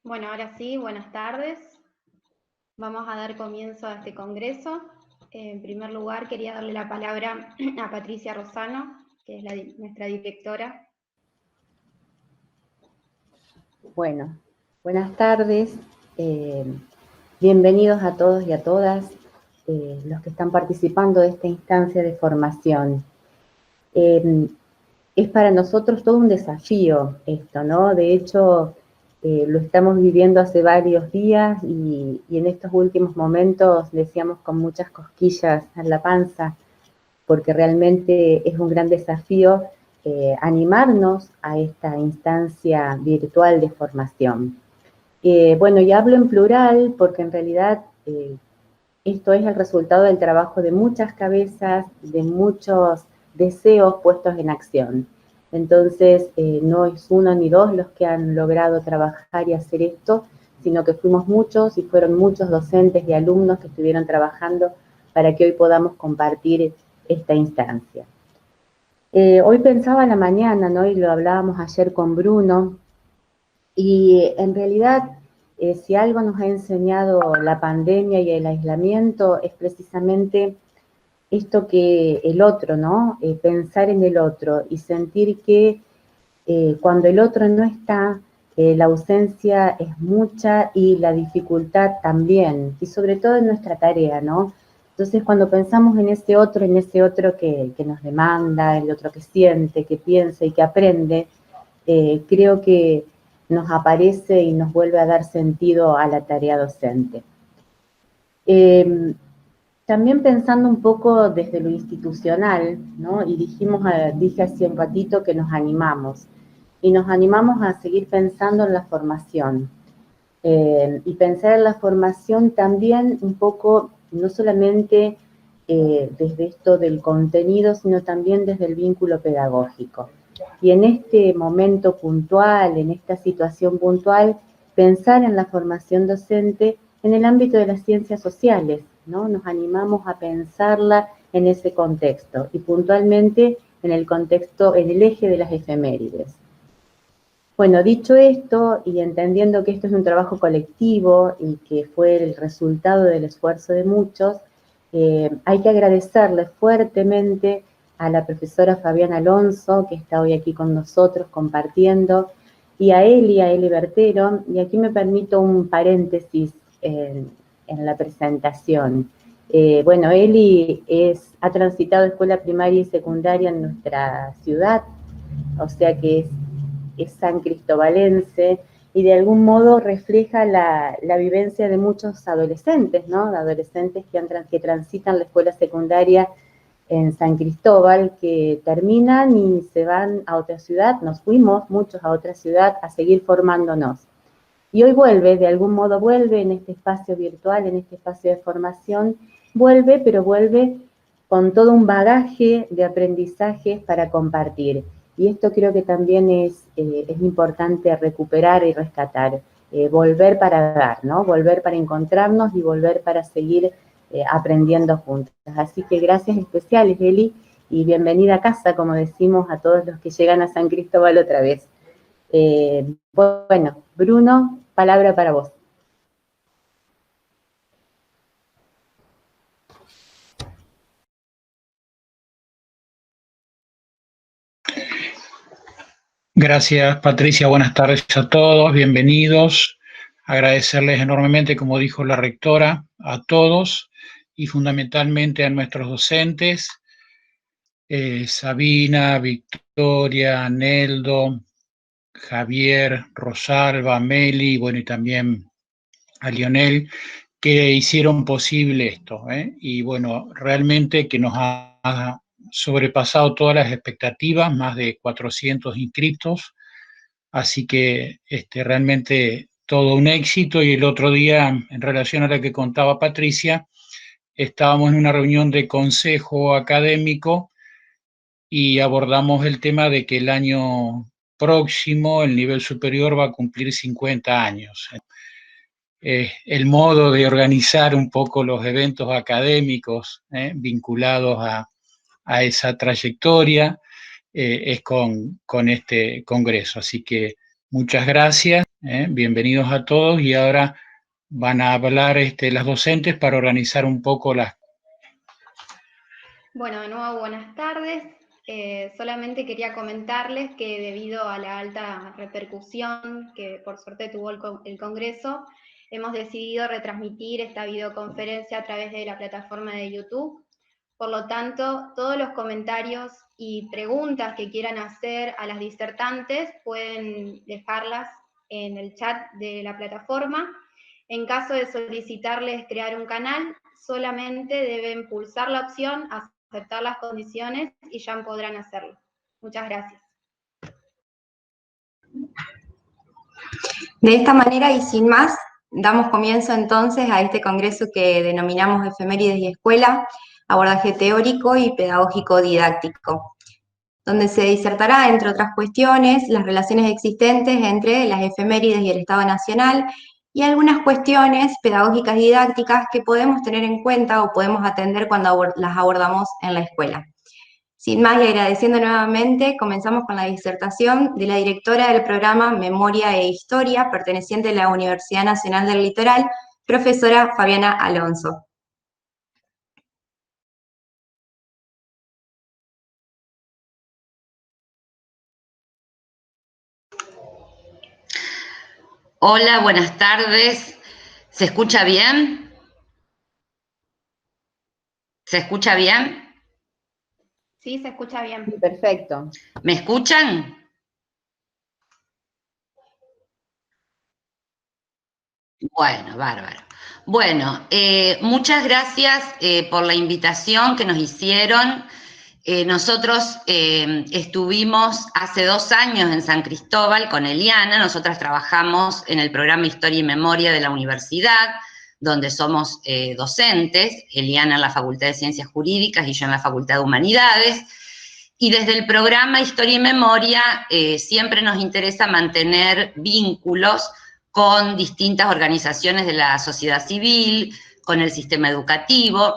Bueno, ahora sí, buenas tardes. Vamos a dar comienzo a este congreso. En primer lugar, quería darle la palabra a Patricia Rosano, que es nuestra directora. Bueno, buenas tardes. Bienvenidos a todos y a todas los que están participando de esta instancia de formación. Es para nosotros todo un desafío esto, ¿no? De hecho, lo estamos viviendo hace varios días y en estos últimos momentos decíamos con muchas cosquillas en la panza, porque realmente es un gran desafío animarnos a esta instancia virtual de formación. Bueno, y hablo en plural porque en realidad esto es el resultado del trabajo de muchas cabezas, de muchos deseos puestos en acción. Entonces, no es uno ni dos los que han logrado trabajar y hacer esto, sino que fuimos muchos y fueron muchos docentes y alumnos que estuvieron trabajando para que hoy podamos compartir esta instancia. Hoy pensaba a la mañana, ¿no? Y lo hablábamos ayer con Bruno, y en realidad, si algo nos ha enseñado la pandemia y el aislamiento es precisamente esto que el otro, ¿no? Pensar en el otro y sentir que cuando el otro no está, la ausencia es mucha y la dificultad también, y sobre todo en nuestra tarea, ¿no? Entonces, cuando pensamos en ese otro que nos demanda, el otro que siente, que piensa y que aprende, creo que nos aparece y nos vuelve a dar sentido a la tarea docente. También pensando un poco desde lo institucional, ¿no? Y dije hace un ratito que nos animamos. Y nos animamos a seguir pensando en la formación. Y pensar en la formación también un poco, no solamente desde esto del contenido, sino también desde el vínculo pedagógico. Y en este momento puntual, en esta situación puntual, pensar en la formación docente en el ámbito de las ciencias sociales, ¿no? Nos animamos a pensarla en ese contexto y puntualmente en el contexto, en el eje de las efemérides. Bueno, dicho esto y entendiendo que esto es un trabajo colectivo y que fue el resultado del esfuerzo de muchos, hay que agradecerle fuertemente a la profesora Fabiana Alonso, que está hoy aquí con nosotros compartiendo, y a Eli Bertero, y aquí me permito un paréntesis en la presentación. Bueno, Eli ha transitado escuela primaria y secundaria en nuestra ciudad, o sea que es san cristobalense y de algún modo refleja la vivencia de muchos adolescentes, ¿no? De adolescentes que transitan la escuela secundaria en San Cristóbal, que terminan y se van a otra ciudad, nos fuimos muchos a otra ciudad a seguir formándonos. Y hoy vuelve, de algún modo vuelve en este espacio virtual, en este espacio de formación, vuelve, pero vuelve con todo un bagaje de aprendizajes para compartir. Y esto creo que también es importante recuperar y rescatar, volver para dar, ¿no? Volver para encontrarnos y volver para seguir aprendiendo juntos. Así que gracias especiales, Eli, y bienvenida a casa, como decimos a todos los que llegan a San Cristóbal otra vez. Bueno, Bruno, palabra para vos. Gracias, Patricia. Buenas tardes a todos. Bienvenidos. Agradecerles enormemente, como dijo la rectora, a todos y fundamentalmente a nuestros docentes, Sabina, Victoria, Neldo, Javier, Rosalba, Meli, bueno, y también a Lionel, que hicieron posible esto, ¿eh? Y bueno, realmente que nos ha sobrepasado todas las expectativas, más de 400 inscritos, así que realmente todo un éxito. Y el otro día, en relación a la que contaba Patricia, estábamos en una reunión de consejo académico y abordamos el tema de que el año próximo el nivel superior va a cumplir 50 años. El modo de organizar un poco los eventos académicos vinculados a esa trayectoria es con este congreso. Así que Muchas gracias, bienvenidos a todos y ahora van a hablar las docentes para organizar un poco las... Bueno, de nuevo, buenas tardes. Solamente quería comentarles que debido a la alta repercusión que por suerte tuvo el Congreso, hemos decidido retransmitir esta videoconferencia a través de la plataforma de YouTube. Por lo tanto, todos los comentarios y preguntas que quieran hacer a las disertantes pueden dejarlas en el chat de la plataforma. En caso de solicitarles crear un canal, solamente deben pulsar la opción aceptar las condiciones y ya podrán hacerlo. Muchas gracias. De esta manera y sin más, damos comienzo entonces a este congreso que denominamos Efemérides y Escuela, abordaje teórico y pedagógico didáctico, donde se disertará, entre otras cuestiones, las relaciones existentes entre las efemérides y el Estado Nacional y algunas cuestiones pedagógicas y didácticas que podemos tener en cuenta o podemos atender cuando las abordamos en la escuela. Sin más y agradeciendo nuevamente, comenzamos con la disertación de la directora del programa Memoria e Historia, perteneciente a la Universidad Nacional del Litoral, profesora Fabiana Alonso. Hola, buenas tardes. ¿Se escucha bien? ¿Se escucha bien? Sí, se escucha bien. Perfecto. ¿Me escuchan? Bueno, bárbaro. Bueno, muchas gracias por la invitación que nos hicieron. Nosotros estuvimos hace 2 años en San Cristóbal con Eliana. Nosotras trabajamos en el programa Historia y Memoria de la universidad, donde somos docentes, Eliana en la Facultad de Ciencias Jurídicas y yo en la Facultad de Humanidades. Y desde el programa Historia y Memoria siempre nos interesa mantener vínculos con distintas organizaciones de la sociedad civil, con el sistema educativo.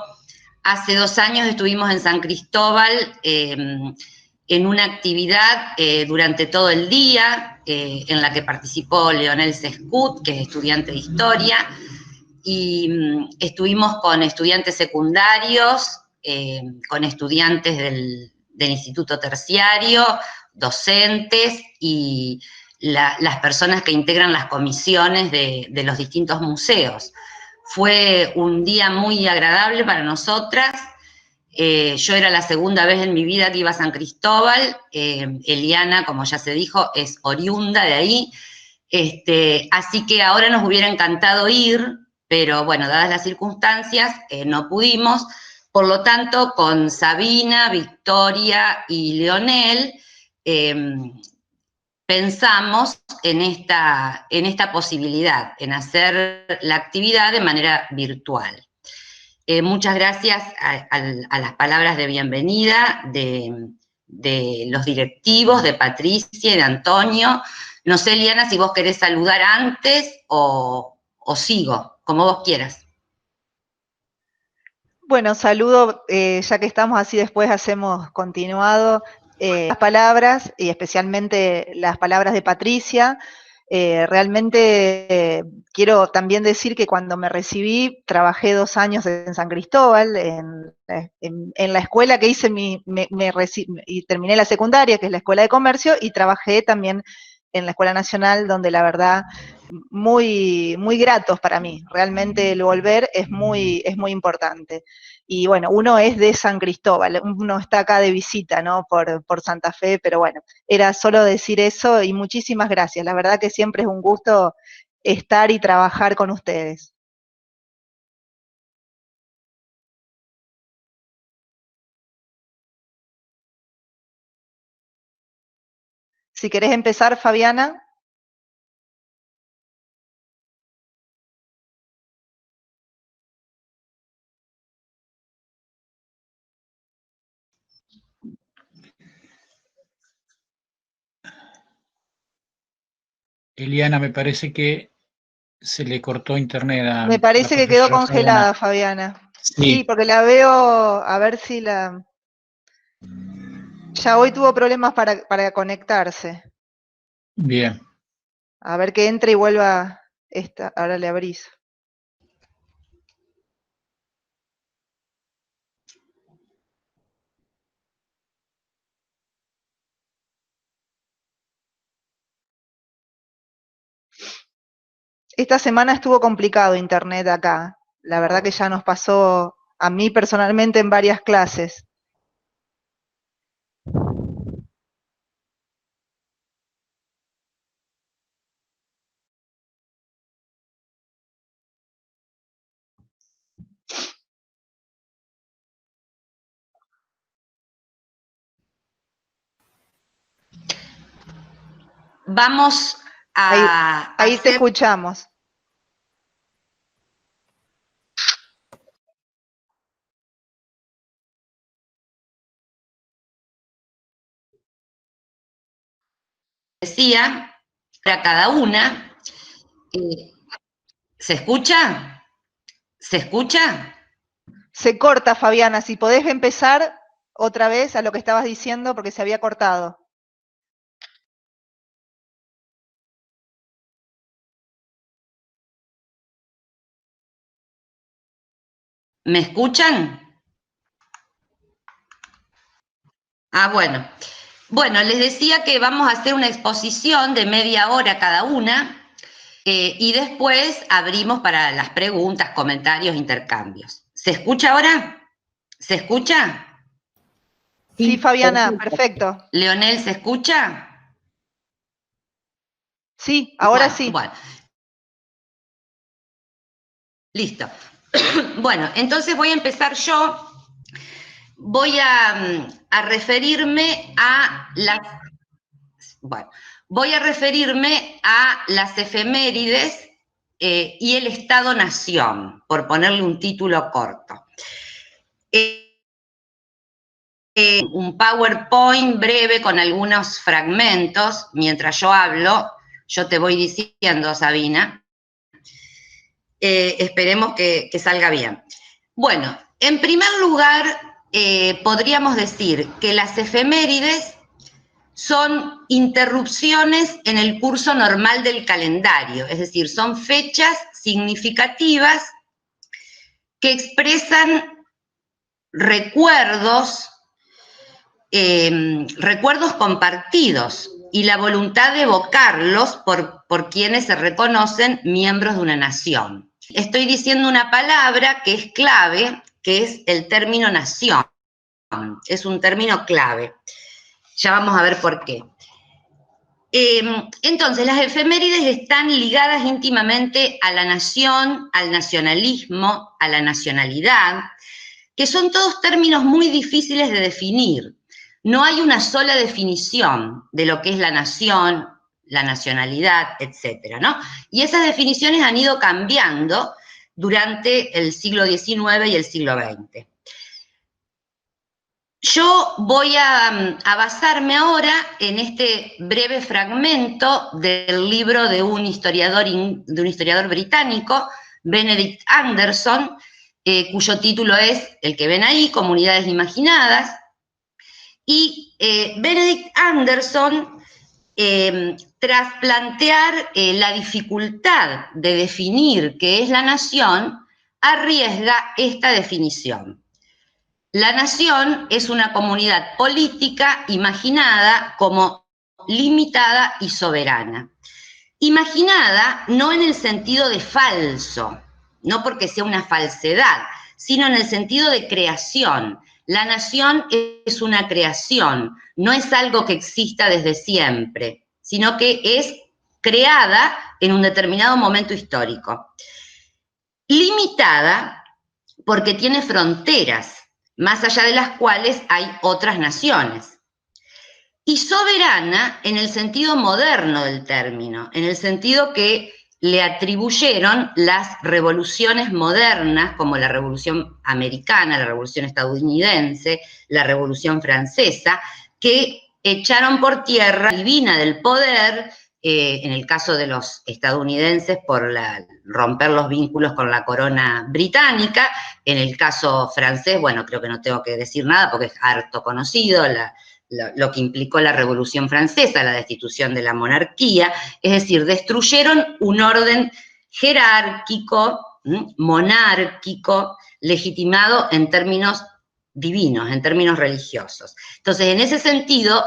Hace 2 años estuvimos en San Cristóbal en una actividad durante todo el día, en la que participó Leonel Sescut, que es estudiante de historia, y estuvimos con estudiantes secundarios, con estudiantes del Instituto Terciario, docentes y las personas que integran las comisiones de los distintos museos. Fue un día muy agradable para nosotras. Yo era la segunda vez en mi vida que iba a San Cristóbal. Eliana, como ya se dijo, es oriunda de ahí. Así que ahora nos hubiera encantado ir, pero bueno, dadas las circunstancias, no pudimos. Por lo tanto, con Sabina, Victoria y Leonel, pensamos en esta posibilidad, en hacer la actividad de manera virtual. Muchas gracias a las palabras de bienvenida de los directivos, de Patricia y de Antonio. No sé, Eliana, si vos querés saludar antes o sigo, como vos quieras. Bueno, saludo, ya que estamos así, después hacemos continuado las palabras, y especialmente las palabras de Patricia. Realmente quiero también decir que cuando me recibí, trabajé 2 años en San Cristóbal, en la escuela que hice y terminé la secundaria, que es la Escuela de Comercio, y trabajé también en la Escuela Nacional, donde la verdad muy, muy gratos para mí. Realmente el volver es muy importante. Y bueno, uno es de San Cristóbal, uno está acá de visita, ¿no? Por Santa Fe, pero bueno, era solo decir eso y muchísimas gracias. La verdad que siempre es un gusto estar y trabajar con ustedes. Si querés empezar, Fabiana. Eliana, me parece que se le cortó internet a Me parece la que quedó profesora congelada, Fabiana. Fabiana. Sí, porque la veo, a ver si la... Ya hoy tuvo problemas para conectarse. Bien. A ver que entre y vuelva esta. Ahora le abrís. Esta semana estuvo complicado internet acá. La verdad que ya nos pasó a mí personalmente en varias clases. Vamos a Ahí te hacer... escuchamos. Decía, para cada una. ¿Se escucha? ¿Se escucha? Se corta, Fabiana. Si podés empezar otra vez a lo que estabas diciendo, porque se había cortado. ¿Me escuchan? Ah, bueno. Bueno, les decía que vamos a hacer una exposición de media hora cada una y después abrimos para las preguntas, comentarios, intercambios. ¿Se escucha ahora? ¿Se escucha? Sí, Fabiana, perfecto. ¿Leonel se escucha? Sí, ahora Bueno, sí. bueno. Listo. Bueno, entonces voy a empezar yo. Voy a referirme a las... Bueno, voy a referirme a las efemérides y el Estado-Nación, por ponerle un título corto. Un PowerPoint breve con algunos fragmentos. Mientras yo hablo, yo te voy diciendo, Sabina. Esperemos que salga bien. Bueno, en primer lugar, podríamos decir que las efemérides son interrupciones en el curso normal del calendario, es decir, son fechas significativas que expresan recuerdos, recuerdos compartidos y la voluntad de evocarlos por quienes se reconocen miembros de una nación. Estoy diciendo una palabra que es clave, que es el término nación. Es un término clave. Ya vamos a ver por qué. Entonces, las efemérides están ligadas íntimamente a la nación, al nacionalismo, a la nacionalidad, que son todos términos muy difíciles de definir. No hay una sola definición de lo que es la nación, la nacionalidad, etcétera, ¿no? Y esas definiciones han ido cambiando durante el siglo XIX y el siglo XX. Yo voy a basarme ahora en este breve fragmento del libro de un historiador británico, Benedict Anderson, cuyo título es el que ven ahí, Comunidades Imaginadas. Y Benedict Anderson, tras plantear la dificultad de definir qué es la nación, arriesga esta definición. La nación es una comunidad política imaginada como limitada y soberana. Imaginada no en el sentido de falso, no porque sea una falsedad, sino en el sentido de creación. La nación es una creación, no es algo que exista desde siempre, sino que es creada en un determinado momento histórico. Limitada porque tiene fronteras, más allá de las cuales hay otras naciones. Y soberana en el sentido moderno del término, en el sentido que le atribuyeron las revoluciones modernas, como la Revolución Americana, la Revolución Estadounidense, la Revolución Francesa, que echaron por tierra la divina del poder, en el caso de los estadounidenses por romper los vínculos con la corona británica, en el caso francés, bueno, creo que no tengo que decir nada porque es harto conocido, lo que implicó la Revolución Francesa, la destitución de la monarquía, es decir, destruyeron un orden jerárquico, monárquico, legitimado en términos divinos, en términos religiosos. Entonces, en ese sentido,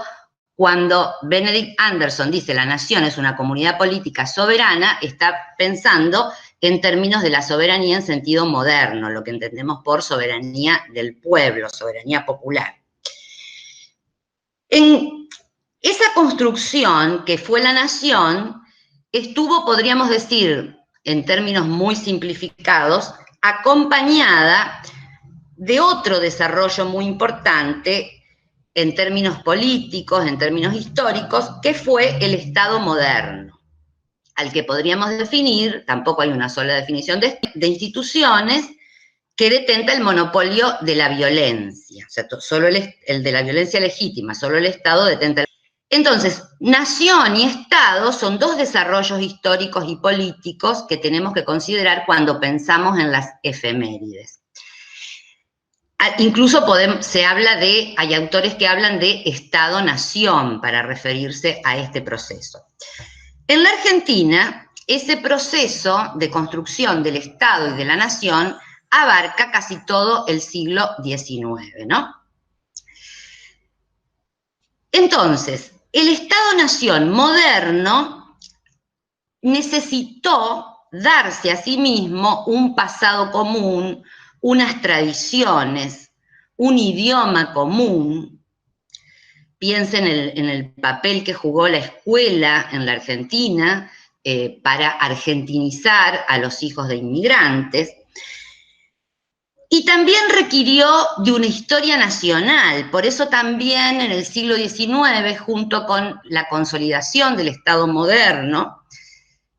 cuando Benedict Anderson dice la nación es una comunidad política soberana, está pensando en términos de la soberanía en sentido moderno, lo que entendemos por soberanía del pueblo, soberanía popular. En esa construcción que fue la nación, estuvo, podríamos decir, en términos muy simplificados, acompañada de otro desarrollo muy importante en términos políticos, en términos históricos, que fue el Estado moderno, al que podríamos definir, tampoco hay una sola definición de instituciones, que detenta el monopolio de la violencia, o sea, solo el de la violencia legítima, solo el Estado detenta el... Entonces, nación y Estado son dos desarrollos históricos y políticos que tenemos que considerar cuando pensamos en las efemérides. Incluso hay autores que hablan de Estado-nación para referirse a este proceso. En la Argentina, ese proceso de construcción del Estado y de la nación abarca casi todo el siglo XIX, ¿no? Entonces, el Estado-nación moderno necesitó darse a sí mismo un pasado común, unas tradiciones, un idioma común. Piensen en el papel que jugó la escuela en la Argentina para argentinizar a los hijos de inmigrantes. Y también requirió de una historia nacional, por eso también en el siglo XIX, junto con la consolidación del Estado moderno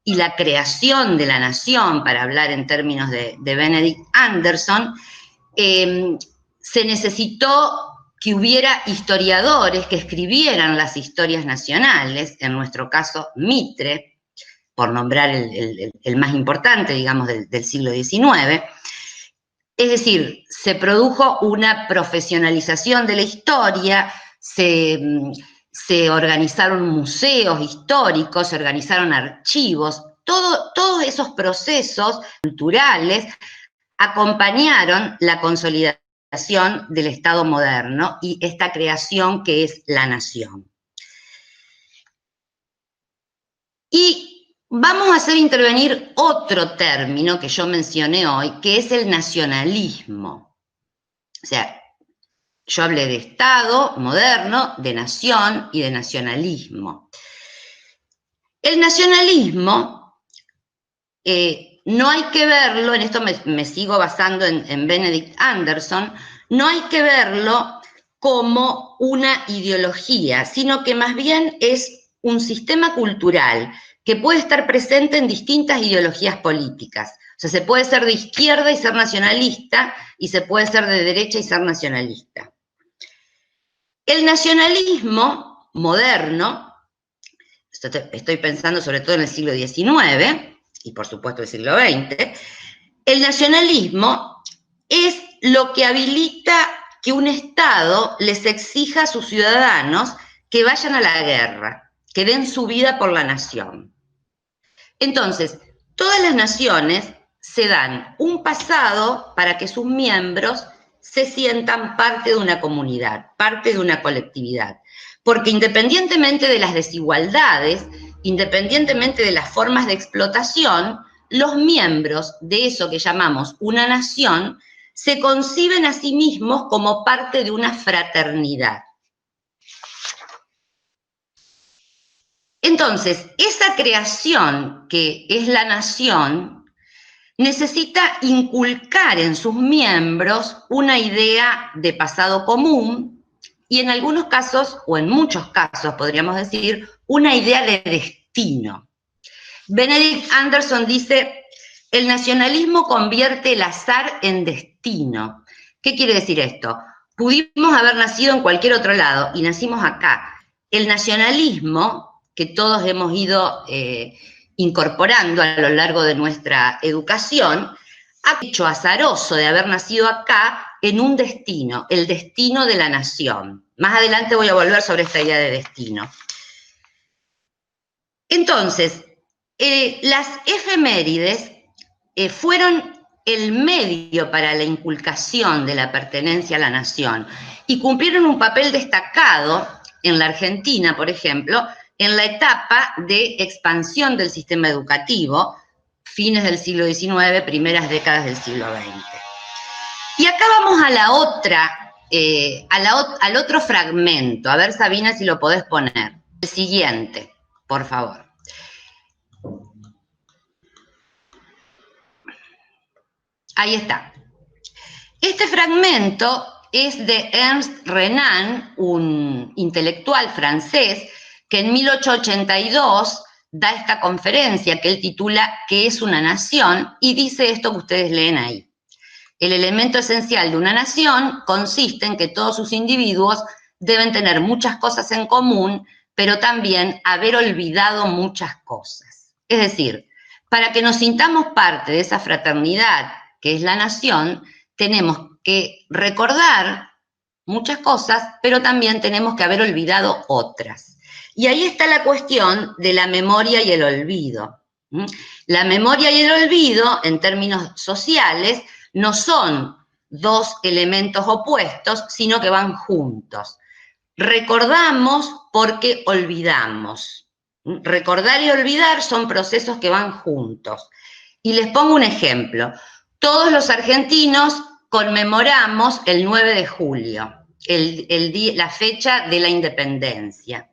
y la creación de la nación, para hablar en términos de Benedict Anderson, se necesitó que hubiera historiadores que escribieran las historias nacionales, en nuestro caso Mitre, por nombrar el más importante, digamos, del siglo XIX. Es decir, se produjo una profesionalización de la historia, se organizaron museos históricos, se organizaron archivos, todos esos procesos culturales acompañaron la consolidación del Estado moderno y esta creación que es la nación. Y vamos a hacer intervenir otro término que yo mencioné hoy, que es el nacionalismo. O sea, yo hablé de Estado moderno, de nación y de nacionalismo. El nacionalismo, no hay que verlo, en esto me sigo basando en Benedict Anderson, no hay que verlo como una ideología, sino que más bien es un sistema cultural que puede estar presente en distintas ideologías políticas. O sea, se puede ser de izquierda y ser nacionalista, y se puede ser de derecha y ser nacionalista. El nacionalismo moderno, estoy pensando sobre todo en el siglo XIX, y por supuesto el siglo XX, el nacionalismo es lo que habilita que un Estado les exija a sus ciudadanos que vayan a la guerra, que den su vida por la nación. Entonces, todas las naciones se dan un pasado para que sus miembros se sientan parte de una comunidad, parte de una colectividad. Porque independientemente de las desigualdades, independientemente de las formas de explotación, los miembros de eso que llamamos una nación se conciben a sí mismos como parte de una fraternidad. Entonces, esa creación que es la nación necesita inculcar en sus miembros una idea de pasado común y en algunos casos, o en muchos casos podríamos decir, una idea de destino. Benedict Anderson dice, el nacionalismo convierte el azar en destino. ¿Qué quiere decir esto? Pudimos haber nacido en cualquier otro lado y nacimos acá. El nacionalismo, que todos hemos ido incorporando a lo largo de nuestra educación, ha hecho azaroso de haber nacido acá en un destino, el destino de la nación. Más adelante voy a volver sobre esta idea de destino. Entonces, las efemérides fueron el medio para la inculcación de la pertenencia a la nación y cumplieron un papel destacado en la Argentina, por ejemplo, en la etapa de expansión del sistema educativo, fines del siglo XIX, primeras décadas del siglo XX. Y acá vamos a la otra, al otro fragmento. A ver, Sabina, si lo podés poner. El siguiente, por favor. Ahí está. Este fragmento es de Ernst Renan, un intelectual francés, que en 1882 da esta conferencia que él titula ¿Qué es una nación? Y dice esto que ustedes leen ahí. El elemento esencial de una nación consiste en que todos sus individuos deben tener muchas cosas en común, pero también haber olvidado muchas cosas. Es decir, para que nos sintamos parte de esa fraternidad que es la nación, tenemos que recordar muchas cosas, pero también tenemos que haber olvidado otras. Y ahí está la cuestión de la memoria y el olvido. La memoria y el olvido, en términos sociales, no son dos elementos opuestos, sino que van juntos. Recordamos porque olvidamos. Recordar y olvidar son procesos que van juntos. Y les pongo un ejemplo. Todos los argentinos conmemoramos el 9 de julio, la fecha de la independencia.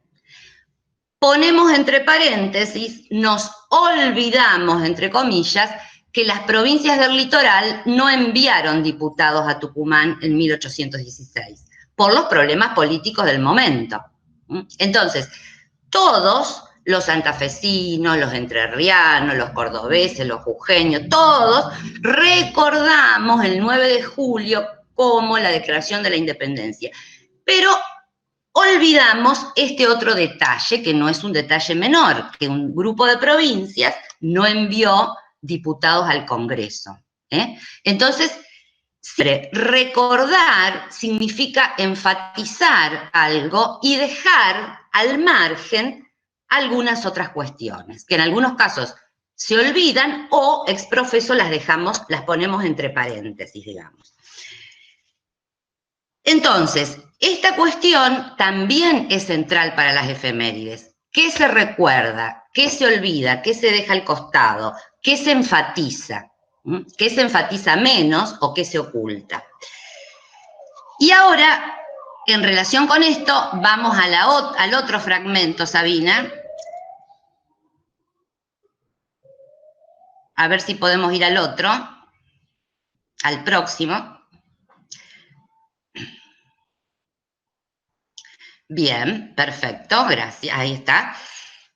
Ponemos entre paréntesis, nos olvidamos, entre comillas, que las provincias del litoral no enviaron diputados a Tucumán en 1816, por los problemas políticos del momento. Entonces, todos, los santafesinos, los entrerrianos, los cordobeses, los jujeños, todos recordamos el 9 de julio como la declaración de la independencia. Pero olvidamos este otro detalle, que no es un detalle menor, que un grupo de provincias no envió diputados al Congreso. Entonces, recordar significa enfatizar algo y dejar al margen algunas otras cuestiones, que en algunos casos se olvidan o ex profeso las ponemos entre paréntesis, digamos. Entonces, esta cuestión también es central para las efemérides. ¿Qué se recuerda? ¿Qué se olvida? ¿Qué se deja al costado? ¿Qué se enfatiza? ¿Qué se enfatiza menos o qué se oculta? Y ahora, en relación con esto, vamos al otro fragmento, Sabina. A ver si podemos ir al otro, al próximo. Bien, perfecto, gracias, ahí está.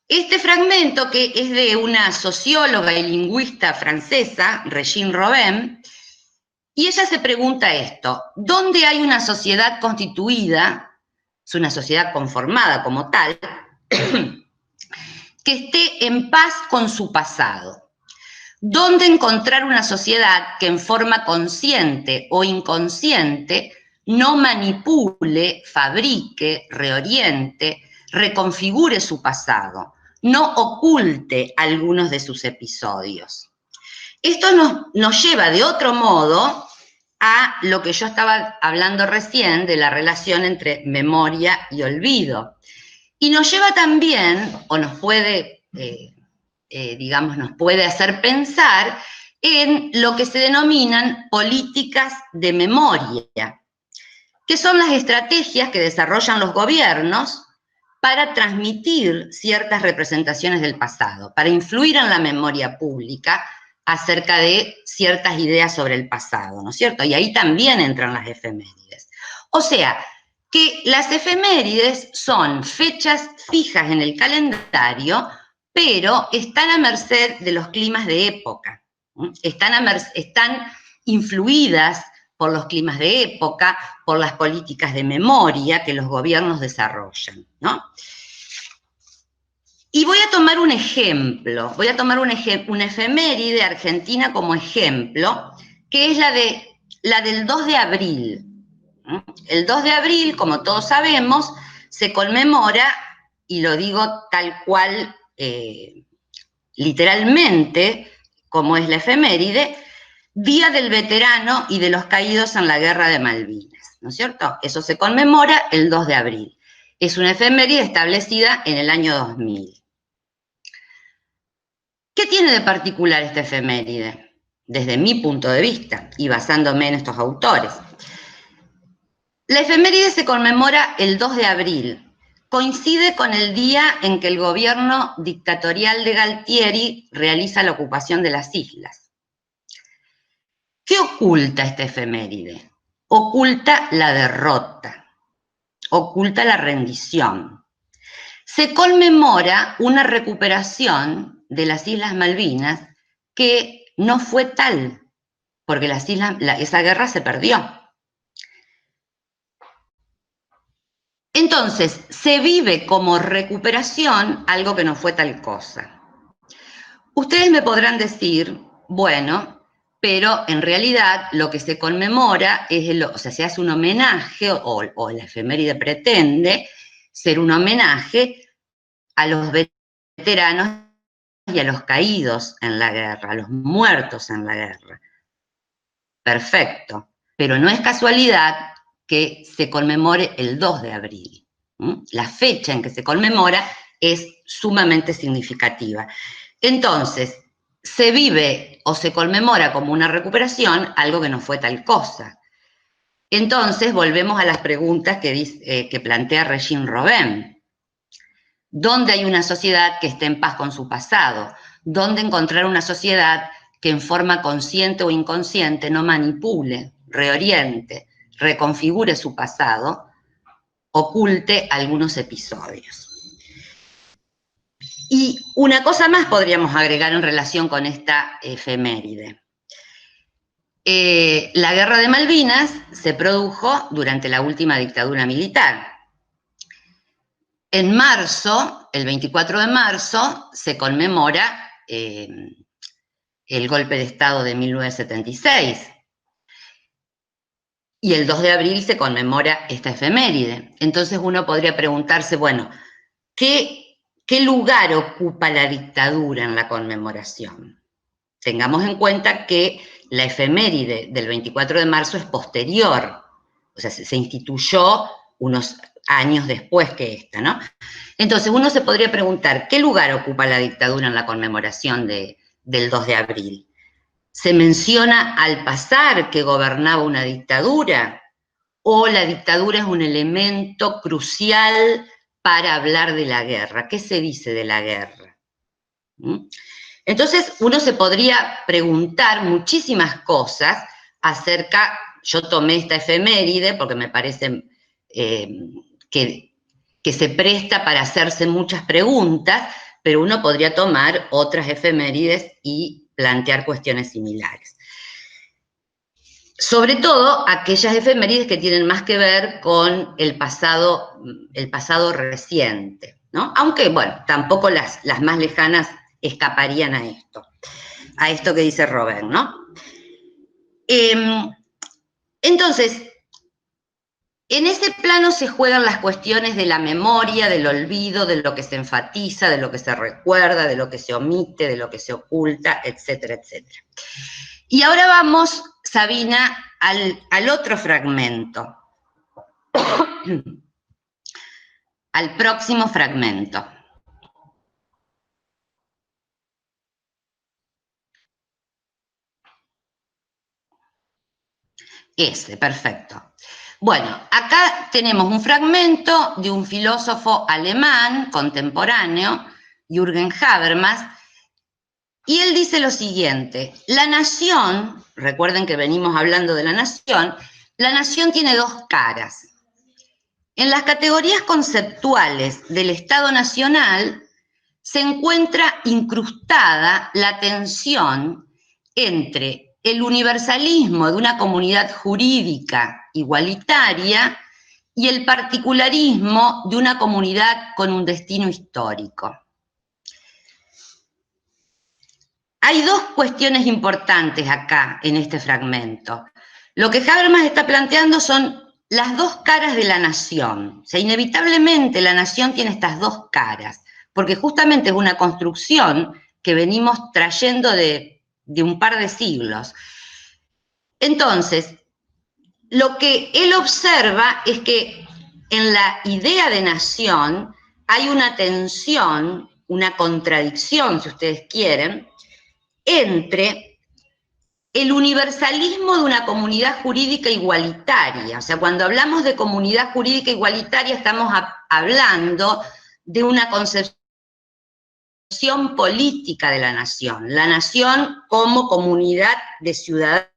Este fragmento, que es de una socióloga y lingüista francesa, Régine Robin, y ella se pregunta esto: ¿dónde hay una sociedad constituida, es una sociedad conformada como tal, que esté en paz con su pasado? ¿Dónde encontrar una sociedad que en forma consciente o inconsciente no manipule, fabrique, reoriente, reconfigure su pasado, no oculte algunos de sus episodios? Esto nos lleva de otro modo a lo que yo estaba hablando recién de la relación entre memoria y olvido. Y nos lleva también, o nos puede, nos puede hacer pensar en lo que se denominan políticas de memoria, que son las estrategias que desarrollan los gobiernos para transmitir ciertas representaciones del pasado, para influir en la memoria pública acerca de ciertas ideas sobre el pasado, ¿no es cierto? Y ahí también entran las efemérides. O sea, que las efemérides son fechas fijas en el calendario, pero están a merced de los climas de época, están influidas por los climas de época, por las políticas de memoria que los gobiernos desarrollan, ¿no? Y voy a tomar un ejemplo, una efeméride argentina como ejemplo, que es la de la del 2 de abril. El 2 de abril, como todos sabemos, se conmemora, y lo digo tal cual, literalmente, como es la efeméride, Día del Veterano y de los Caídos en la Guerra de Malvinas, ¿no es cierto? Eso se conmemora el 2 de abril. Es una efeméride establecida en el año 2000. ¿Qué tiene de particular esta efeméride? Desde mi punto de vista, y basándome en estos autores. La efeméride se conmemora el 2 de abril. Coincide con el día en que el gobierno dictatorial de Galtieri realiza la ocupación de las islas. ¿Qué oculta esta efeméride? Oculta la derrota, oculta la rendición. Se conmemora una recuperación de las Islas Malvinas que no fue tal, porque esa guerra se perdió. Entonces, se vive como recuperación algo que no fue tal cosa. Ustedes me podrán decir, bueno, pero en realidad lo que se conmemora es, o sea, se hace un homenaje, o la efeméride pretende ser un homenaje a los veteranos y a los caídos en la guerra, a los muertos en la guerra. Perfecto, pero no es casualidad que se conmemore el 2 de abril. La fecha en que se conmemora es sumamente significativa. Entonces, se vive o se conmemora como una recuperación algo que no fue tal cosa. Entonces, volvemos a las preguntas que plantea Regine Robin. ¿Dónde hay una sociedad que esté en paz con su pasado? ¿Dónde encontrar una sociedad que en forma consciente o inconsciente no manipule, reoriente, reconfigure su pasado, oculte algunos episodios? Y una cosa más podríamos agregar en relación con esta efeméride. La Guerra de Malvinas se produjo durante la última dictadura militar. En marzo, el 24 de marzo, se conmemora el golpe de Estado de 1976. Y el 2 de abril se conmemora esta efeméride. Entonces uno podría preguntarse, bueno, ¿qué lugar ocupa la dictadura en la conmemoración? Tengamos en cuenta que la efeméride del 24 de marzo es posterior, o sea, se instituyó unos años después que esta, ¿no? Entonces uno se podría preguntar, ¿qué lugar ocupa la dictadura en la conmemoración del 2 de abril? ¿Se menciona al pasar que gobernaba una dictadura? ¿O la dictadura es un elemento crucial para hablar de la guerra? ¿Qué se dice de la guerra? Entonces uno se podría preguntar muchísimas cosas acerca, yo tomé esta efeméride porque me parece que se presta para hacerse muchas preguntas, pero uno podría tomar otras efemérides y plantear cuestiones similares. Sobre todo aquellas efemérides que tienen más que ver con el pasado reciente, ¿no? Aunque, bueno, tampoco las más lejanas escaparían a esto que dice Robin, ¿no? Entonces, en ese plano se juegan las cuestiones de la memoria, del olvido, de lo que se enfatiza, de lo que se recuerda, de lo que se omite, de lo que se oculta, etcétera, etcétera. Y ahora vamos, Sabina, al otro fragmento, al próximo fragmento. Ese, perfecto. Bueno, acá tenemos un fragmento de un filósofo alemán contemporáneo, Jürgen Habermas, y él dice lo siguiente: la nación, recuerden que venimos hablando de la nación tiene dos caras. En las categorías conceptuales del Estado Nacional se encuentra incrustada la tensión entre el universalismo de una comunidad jurídica igualitaria y el particularismo de una comunidad con un destino histórico. Hay dos cuestiones importantes acá en este fragmento. Lo que Habermas está planteando son las dos caras de la nación. O sea, inevitablemente la nación tiene estas dos caras, porque justamente es una construcción que venimos trayendo de un par de siglos. Entonces, lo que él observa es que en la idea de nación hay una tensión, una contradicción, si ustedes quieren, entre el universalismo de una comunidad jurídica igualitaria. O sea, cuando hablamos de comunidad jurídica igualitaria estamos hablando de una concepción política de la nación como comunidad de ciudadanos,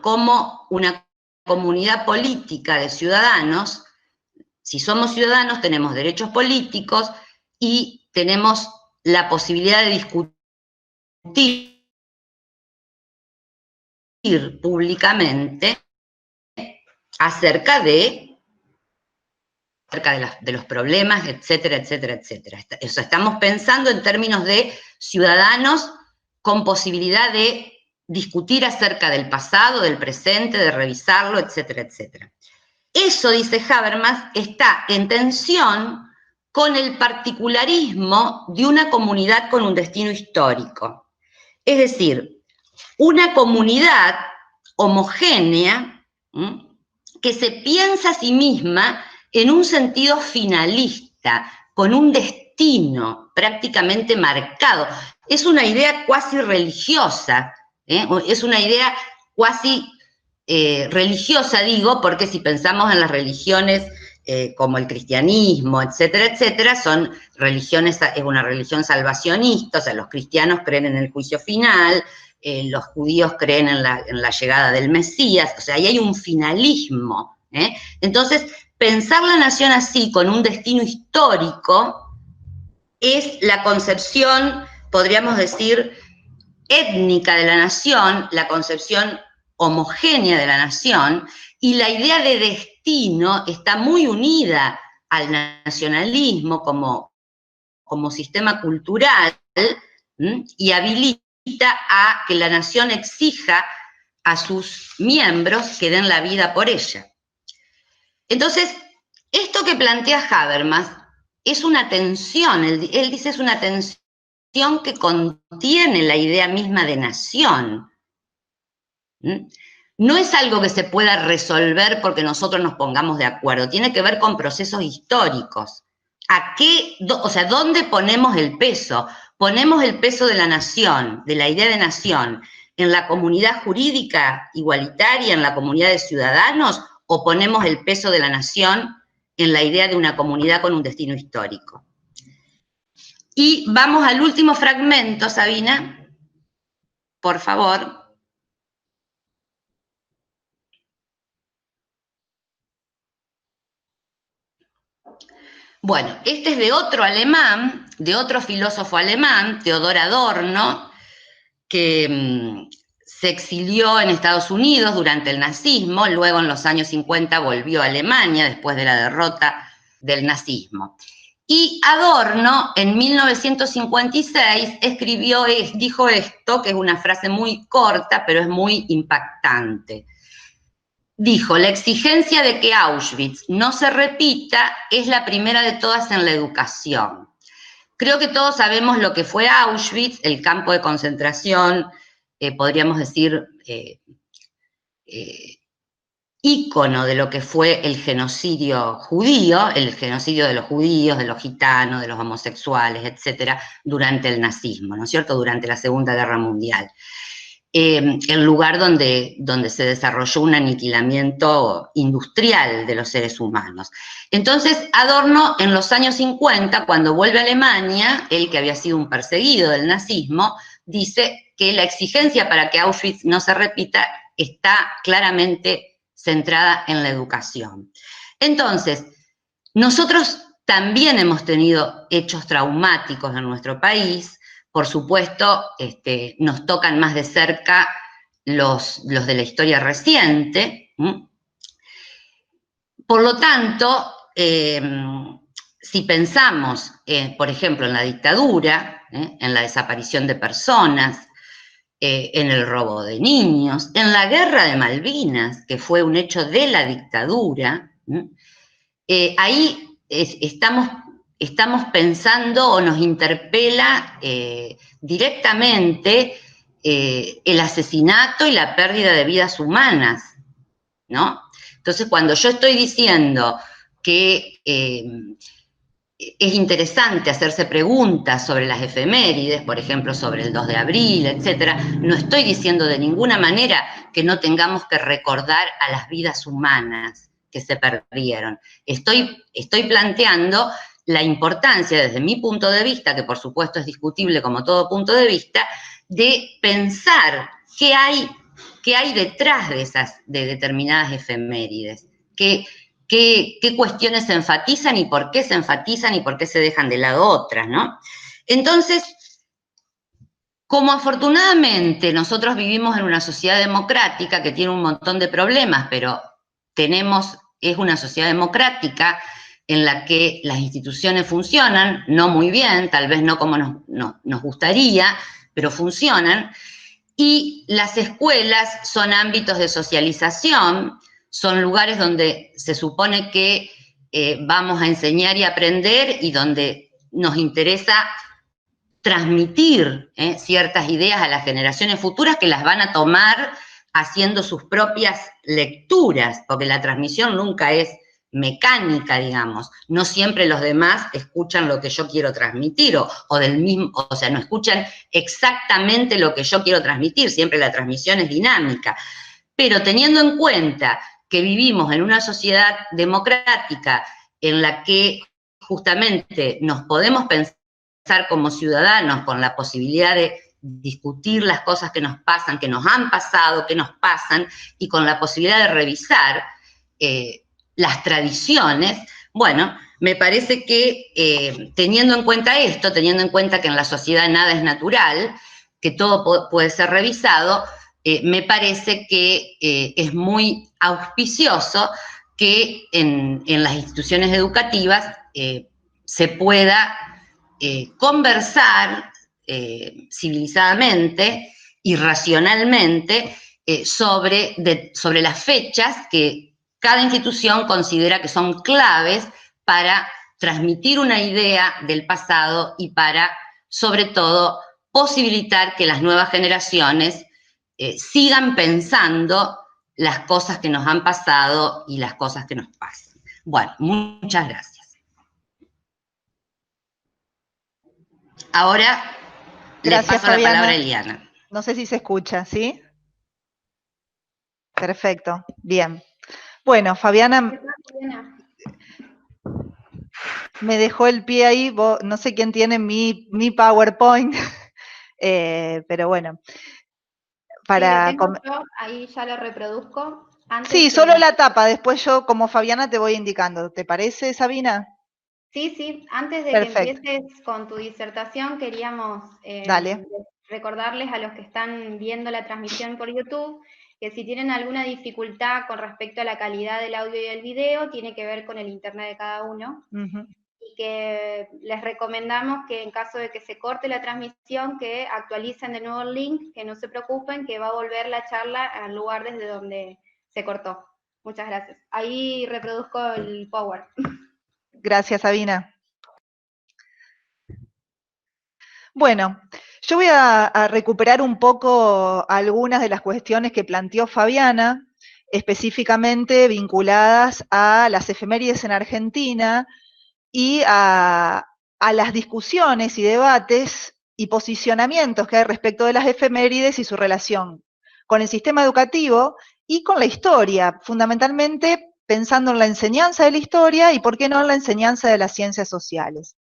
como una comunidad política de ciudadanos. Si somos ciudadanos tenemos derechos políticos y tenemos la posibilidad de discutir públicamente acerca de los problemas, etcétera, etcétera, etcétera. O sea, estamos pensando en términos de ciudadanos con posibilidad de discutir acerca del pasado, del presente, de revisarlo, etcétera, etcétera. Eso, dice Habermas, está en tensión con el particularismo de una comunidad con un destino histórico. Es decir, una comunidad homogénea que se piensa a sí misma en un sentido finalista, con un destino prácticamente marcado. Es una idea cuasi religiosa, es una idea cuasi religiosa, digo, porque si pensamos en las religiones como el cristianismo, etcétera, etcétera, son religiones, es una religión salvacionista, o sea, los cristianos creen en el juicio final, los judíos creen en la llegada del Mesías, o sea, ahí hay un finalismo. Entonces, pensar la nación así, con un destino histórico, es la concepción, podríamos decir, étnica de la nación, la concepción homogénea de la nación, y la idea de destino está muy unida al nacionalismo como sistema cultural, y habilita a que la nación exija a sus miembros que den la vida por ella. Entonces, esto que plantea Habermas es una tensión, él dice es una tensión que contiene la idea misma de nación. No es algo que se pueda resolver porque nosotros nos pongamos de acuerdo, tiene que ver con procesos históricos. O sea, ¿dónde ponemos el peso? ¿Ponemos el peso de la nación, de la idea de nación, en la comunidad jurídica igualitaria, en la comunidad de ciudadanos, o ponemos el peso de la nación en la idea de una comunidad con un destino histórico? Y vamos al último fragmento, Sabina, por favor. Bueno, este es de otro alemán, de otro filósofo alemán, Theodor Adorno, que se exilió en Estados Unidos durante el nazismo, luego en los años 50 volvió a Alemania después de la derrota del nazismo. Y Adorno, en 1956, dijo esto, que es una frase muy corta, pero es muy impactante. Dijo, la exigencia de que Auschwitz no se repita es la primera de todas en la educación. Creo que todos sabemos lo que fue Auschwitz, el campo de concentración, podríamos decir, ícono de lo que fue el genocidio judío, el genocidio de los judíos, de los gitanos, de los homosexuales, etcétera, durante el nazismo, ¿no es cierto?, durante la Segunda Guerra Mundial. El lugar donde se desarrolló un aniquilamiento industrial de los seres humanos. Entonces, Adorno, en los años 50, cuando vuelve a Alemania, él que había sido un perseguido del nazismo, dice que la exigencia para que Auschwitz no se repita está claramente centrada en la educación. Entonces, nosotros también hemos tenido hechos traumáticos en nuestro país. Por supuesto, nos tocan más de cerca los de la historia reciente. Por lo tanto, si pensamos, por ejemplo, en la dictadura, en la desaparición de personas, en el robo de niños, en la guerra de Malvinas, que fue un hecho de la dictadura, ahí estamos pensando o nos interpela directamente el asesinato y la pérdida de vidas humanas, ¿no? Entonces, cuando yo estoy diciendo que es interesante hacerse preguntas sobre las efemérides, por ejemplo, sobre el 2 de abril, etcétera, no estoy diciendo de ninguna manera que no tengamos que recordar a las vidas humanas que se perdieron. Estoy planteando la importancia, desde mi punto de vista, que por supuesto es discutible como todo punto de vista, de pensar qué hay detrás de determinadas efemérides, qué cuestiones se enfatizan y por qué se enfatizan y por qué se dejan de lado otras, ¿no? Entonces, como afortunadamente nosotros vivimos en una sociedad democrática que tiene un montón de problemas, pero es una sociedad democrática en la que las instituciones funcionan, no muy bien, tal vez no como nos gustaría, pero funcionan, y las escuelas son ámbitos de socialización, son lugares donde se supone que vamos a enseñar y aprender y donde nos interesa transmitir ciertas ideas a las generaciones futuras que las van a tomar haciendo sus propias lecturas, porque la transmisión nunca es mecánica, digamos. No siempre los demás escuchan lo que yo quiero transmitir o sea, no escuchan exactamente lo que yo quiero transmitir, siempre la transmisión es dinámica. Pero teniendo en cuenta que vivimos en una sociedad democrática en la que justamente nos podemos pensar como ciudadanos con la posibilidad de discutir las cosas que nos pasan, que nos han pasado, que nos pasan, y con la posibilidad de revisar las tradiciones, bueno, me parece que teniendo en cuenta esto, teniendo en cuenta que en la sociedad nada es natural, que todo puede ser revisado, me parece que es muy auspicioso que en las instituciones educativas se pueda conversar civilizadamente y racionalmente sobre las fechas que cada institución considera que son claves para transmitir una idea del pasado y para, sobre todo, posibilitar que las nuevas generaciones sigan pensando las cosas que nos han pasado y las cosas que nos pasan. Bueno, muchas gracias. Ahora le paso la palabra a Eliana. No sé si se escucha, ¿sí? Perfecto, bien. Bueno, Fabiana me dejó el pie ahí, no sé quién tiene mi PowerPoint, pero bueno. Para sí, yo, ahí ya lo reproduzco. Sí, solo la tapa, después yo como Fabiana te voy indicando. ¿Te parece, Sabina? Sí, antes de que empieces con tu disertación, queríamos recordarles a los que están viendo la transmisión por YouTube que si tienen alguna dificultad con respecto a la calidad del audio y el video, tiene que ver con el internet de cada uno. Y que les recomendamos que en caso de que se corte la transmisión, que actualicen de nuevo el link, que no se preocupen, que va a volver la charla al lugar desde donde se cortó. Muchas gracias. Ahí reproduzco el Power. Gracias, Sabina. Bueno, yo voy a recuperar un poco algunas de las cuestiones que planteó Fabiana, específicamente vinculadas a las efemérides en Argentina y a las discusiones y debates y posicionamientos que hay respecto de las efemérides y su relación con el sistema educativo y con la historia, fundamentalmente pensando en la enseñanza de la historia y, por qué no, en la enseñanza de las ciencias sociales.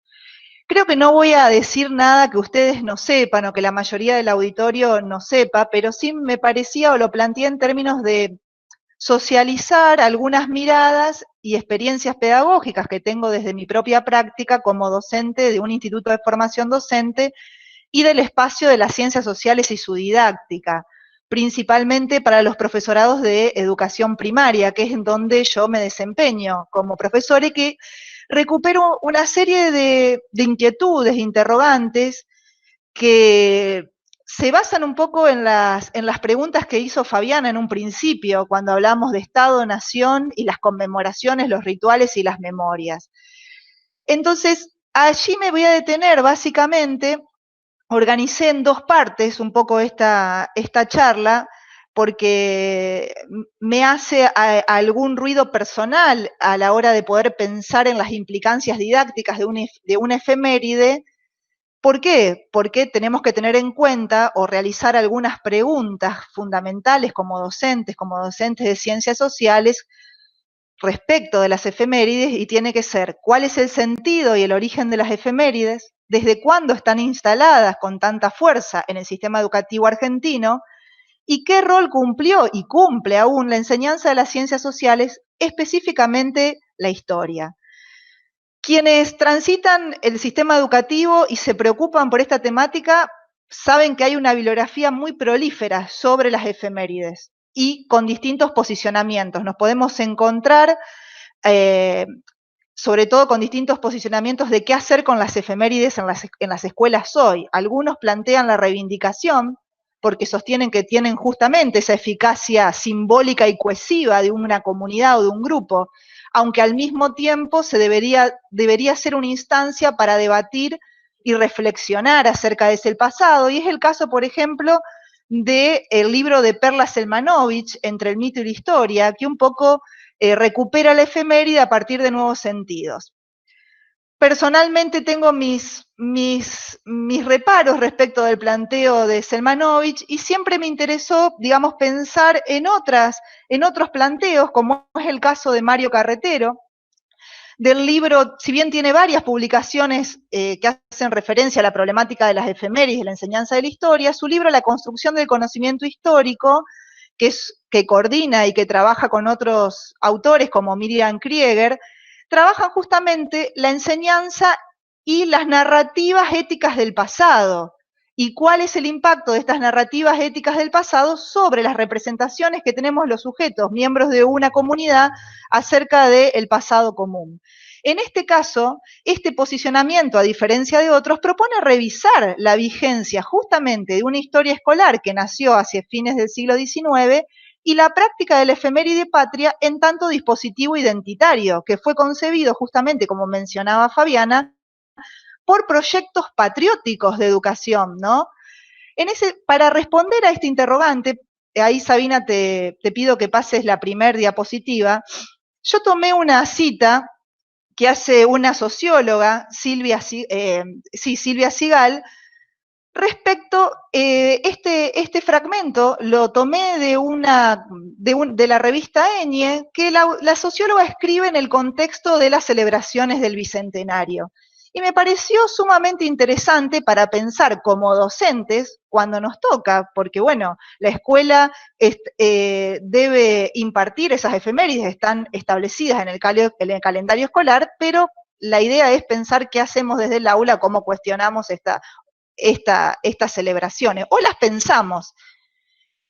Creo que no voy a decir nada que ustedes no sepan o que la mayoría del auditorio no sepa, pero sí me parecía o lo planteé en términos de socializar algunas miradas y experiencias pedagógicas que tengo desde mi propia práctica como docente de un instituto de formación docente y del espacio de las ciencias sociales y su didáctica, principalmente para los profesorados de educación primaria, que es en donde yo me desempeño como profesora y que recupero una serie de inquietudes, interrogantes, que se basan un poco en las preguntas que hizo Fabiana en un principio, cuando hablamos de Estado-Nación y las conmemoraciones, los rituales y las memorias. Entonces, allí me voy a detener básicamente. Organicé en dos partes un poco esta charla, porque me hace algún ruido personal a la hora de poder pensar en las implicancias didácticas de una efeméride. ¿Por qué? Porque tenemos que tener en cuenta o realizar algunas preguntas fundamentales como docentes de ciencias sociales respecto de las efemérides, y tiene que ser: ¿cuál es el sentido y el origen de las efemérides? ¿Desde cuándo están instaladas con tanta fuerza en el sistema educativo argentino? ¿Y qué rol cumplió y cumple aún la enseñanza de las ciencias sociales, específicamente la historia? Quienes transitan el sistema educativo y se preocupan por esta temática saben que hay una bibliografía muy prolífera sobre las efemérides y con distintos posicionamientos. Nos podemos encontrar sobre todo con distintos posicionamientos de qué hacer con las efemérides en las escuelas hoy. Algunos plantean la reivindicación, porque sostienen que tienen justamente esa eficacia simbólica y cohesiva de una comunidad o de un grupo, aunque al mismo tiempo se debería ser una instancia para debatir y reflexionar acerca de ese pasado, y es el caso, por ejemplo, del libro de Perla Selmanovich, Entre el mito y la historia, que un poco recupera la efeméride a partir de nuevos sentidos. Personalmente tengo mis reparos respecto del planteo de Selmanovich, y siempre me interesó, digamos, pensar en otros planteos, como es el caso de Mario Carretero, del libro, si bien tiene varias publicaciones que hacen referencia a la problemática de las efemérides y la enseñanza de la historia, su libro La construcción del conocimiento histórico, que coordina y que trabaja con otros autores como Miriam Krieger, trabajan justamente la enseñanza y las narrativas éticas del pasado, y cuál es el impacto de estas narrativas éticas del pasado sobre las representaciones que tenemos los sujetos, miembros de una comunidad, acerca del pasado común. En este caso, este posicionamiento, a diferencia de otros, propone revisar la vigencia justamente de una historia escolar que nació hacia fines del siglo XIX y la práctica de la efeméride patria en tanto dispositivo identitario, que fue concebido justamente, como mencionaba Fabiana, por proyectos patrióticos de educación, ¿no? Para responder a este interrogante, ahí Sabina te pido que pases la primer diapositiva, yo tomé una cita que hace una socióloga, Silvia Sigal, respecto, este fragmento lo tomé de la revista Enie, que la socióloga escribe en el contexto de las celebraciones del Bicentenario. Y me pareció sumamente interesante para pensar como docentes cuando nos toca, porque bueno, la escuela debe impartir esas efemérides, están establecidas en el calendario escolar, pero la idea es pensar qué hacemos desde el aula, cómo cuestionamos estas celebraciones, o las pensamos.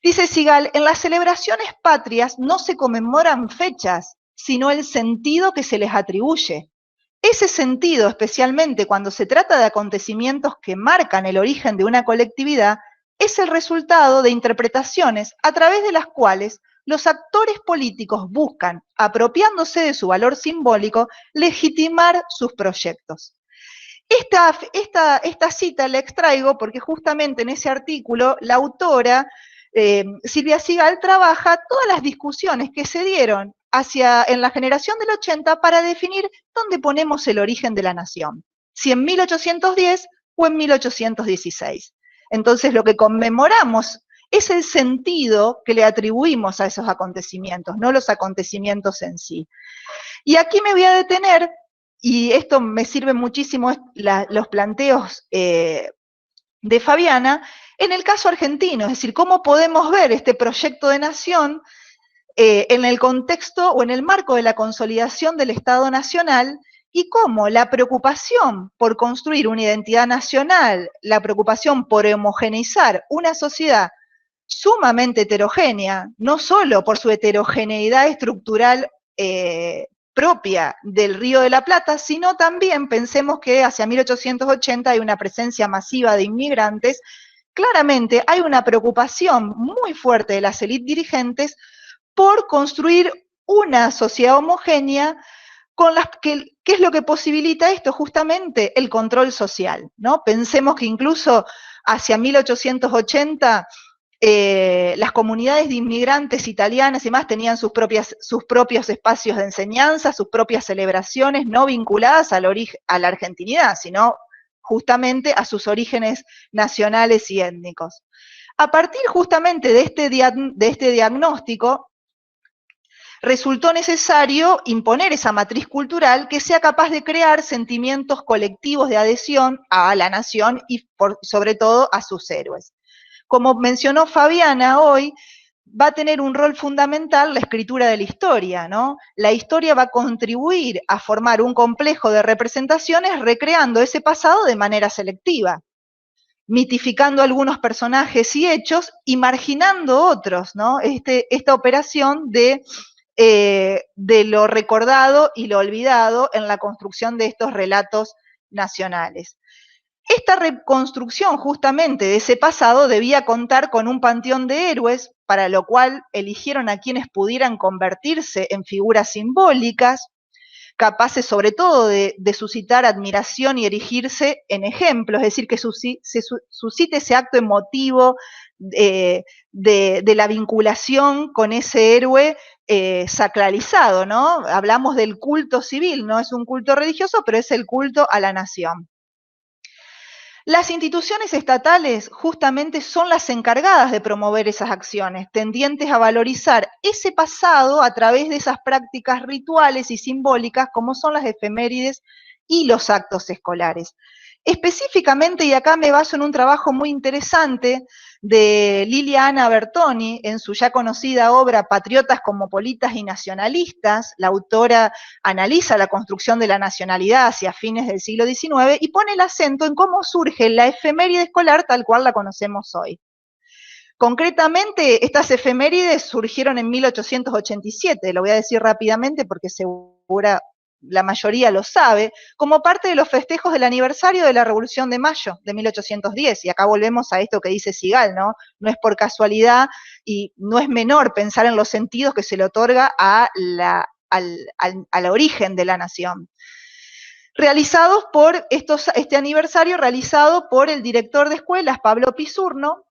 Dice Sigal, en las celebraciones patrias no se conmemoran fechas, sino el sentido que se les atribuye. Ese sentido, especialmente cuando se trata de acontecimientos que marcan el origen de una colectividad, es el resultado de interpretaciones a través de las cuales los actores políticos buscan, apropiándose de su valor simbólico, legitimar sus proyectos. Esta cita la extraigo porque justamente en ese artículo la autora, Silvia Sigal, trabaja todas las discusiones que se dieron en la generación del 80 para definir dónde ponemos el origen de la nación, si en 1810 o en 1816. Entonces lo que conmemoramos es el sentido que le atribuimos a esos acontecimientos, no los acontecimientos en sí. Y aquí me voy a detener, y esto me sirve muchísimo los planteos de Fabiana, en el caso argentino, es decir, cómo podemos ver este proyecto de nación en el contexto o en el marco de la consolidación del Estado Nacional, y cómo la preocupación por construir una identidad nacional, la preocupación por homogeneizar una sociedad sumamente heterogénea, no solo por su heterogeneidad estructural propia del Río de la Plata, sino también pensemos que hacia 1880 hay una presencia masiva de inmigrantes. Claramente hay una preocupación muy fuerte de las élites dirigentes por construir una sociedad homogénea con las que, ¿qué es lo que posibilita esto? Justamente el control social, ¿no? Pensemos que incluso hacia 1880 las comunidades de inmigrantes italianas y demás tenían sus propios espacios de enseñanza, sus propias celebraciones, no vinculadas a la argentinidad, sino justamente a sus orígenes nacionales y étnicos. A partir justamente de este diagnóstico, resultó necesario imponer esa matriz cultural que sea capaz de crear sentimientos colectivos de adhesión a la nación y sobre todo a sus héroes. Como mencionó Fabiana hoy, va a tener un rol fundamental la escritura de la historia, ¿no? La historia va a contribuir a formar un complejo de representaciones recreando ese pasado de manera selectiva, mitificando algunos personajes y hechos y marginando otros, ¿no? Esta operación de lo recordado y lo olvidado en la construcción de estos relatos nacionales. Esta reconstrucción justamente de ese pasado debía contar con un panteón de héroes, para lo cual eligieron a quienes pudieran convertirse en figuras simbólicas, capaces sobre todo de suscitar admiración y erigirse en ejemplo, es decir, que suscite ese acto emotivo de la vinculación con ese héroe sacralizado, ¿no? Hablamos del culto civil, no es un culto religioso, pero es el culto a la nación. Las instituciones estatales justamente son las encargadas de promover esas acciones, tendientes a valorizar ese pasado a través de esas prácticas rituales y simbólicas como son las efemérides y los actos escolares. Específicamente, y acá me baso en un trabajo muy interesante de Liliana Bertoni, en su ya conocida obra Patriotas, Cosmopolitas y Nacionalistas, la autora analiza la construcción de la nacionalidad hacia fines del siglo XIX y pone el acento en cómo surge la efeméride escolar tal cual la conocemos hoy. Concretamente, estas efemérides surgieron en 1887, lo voy a decir rápidamente porque segura la mayoría lo sabe, como parte de los festejos del aniversario de la Revolución de Mayo de 1810. Y acá volvemos a esto que dice Sigal, ¿no? No es por casualidad y no es menor pensar en los sentidos que se le otorga al origen de la nación. Realizados por este aniversario realizado por el director de escuelas, Pablo Pisurno,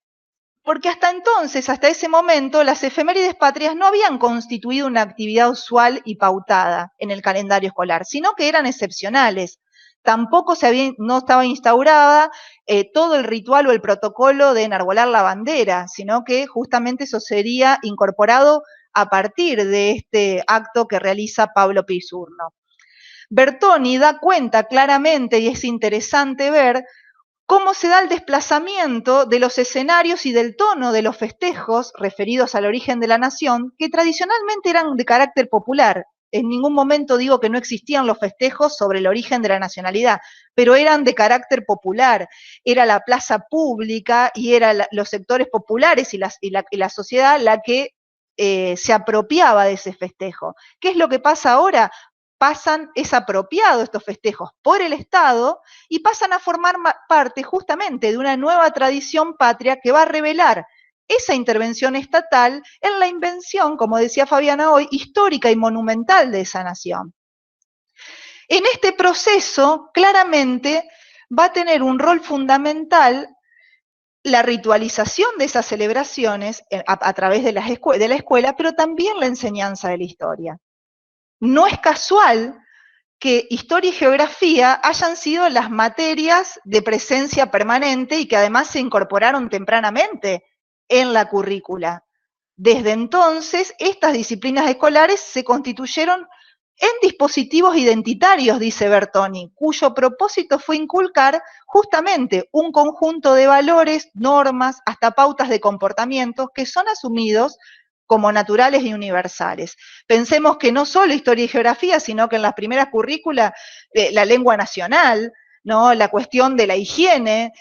porque hasta entonces, hasta ese momento, las efemérides patrias no habían constituido una actividad usual y pautada en el calendario escolar, sino que eran excepcionales. Tampoco no estaba instaurada todo el ritual o el protocolo de enarbolar la bandera, sino que justamente eso sería incorporado a partir de este acto que realiza Pablo Pisurno. Bertoni da cuenta claramente, y es interesante ver, cómo se da el desplazamiento de los escenarios y del tono de los festejos referidos al origen de la nación, que tradicionalmente eran de carácter popular. En ningún momento digo que no existían los festejos sobre el origen de la nacionalidad, pero eran de carácter popular. Era la plaza pública y eran los sectores populares y la sociedad la que se apropiaba de ese festejo. ¿Qué es lo que pasa ahora? Es apropiado estos festejos por el Estado y pasan a formar parte justamente de una nueva tradición patria que va a revelar esa intervención estatal en la invención, como decía Fabiana hoy, histórica y monumental de esa nación. En este proceso, claramente, va a tener un rol fundamental la ritualización de esas celebraciones a través de la escuela, pero también la enseñanza de la historia. No es casual que historia y geografía hayan sido las materias de presencia permanente y que además se incorporaron tempranamente en la currícula. Desde entonces, estas disciplinas escolares se constituyeron en dispositivos identitarios, dice Bertoni, cuyo propósito fue inculcar justamente un conjunto de valores, normas, hasta pautas de comportamientos que son asumidos como naturales y universales. Pensemos que no solo historia y geografía, sino que en las primeras currículas, la lengua nacional, ¿no? La cuestión de la higiene,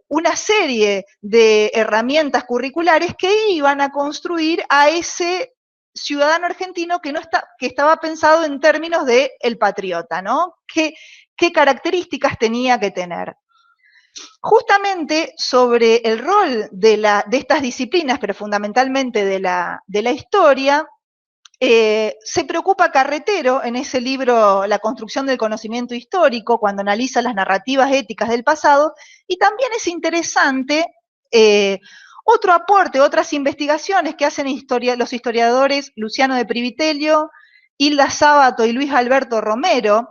una serie de herramientas curriculares que iban a construir a ese ciudadano argentino que estaba pensado en términos de el patriota, ¿no? ¿Qué características tenía que tener? Justamente sobre el rol de estas disciplinas, pero fundamentalmente de la historia, se preocupa Carretero en ese libro La construcción del conocimiento histórico, cuando analiza las narrativas éticas del pasado, y también es interesante otro aporte, otras investigaciones que hacen los historiadores Luciano de Privitelio, Hilda Sábato y Luis Alberto Romero,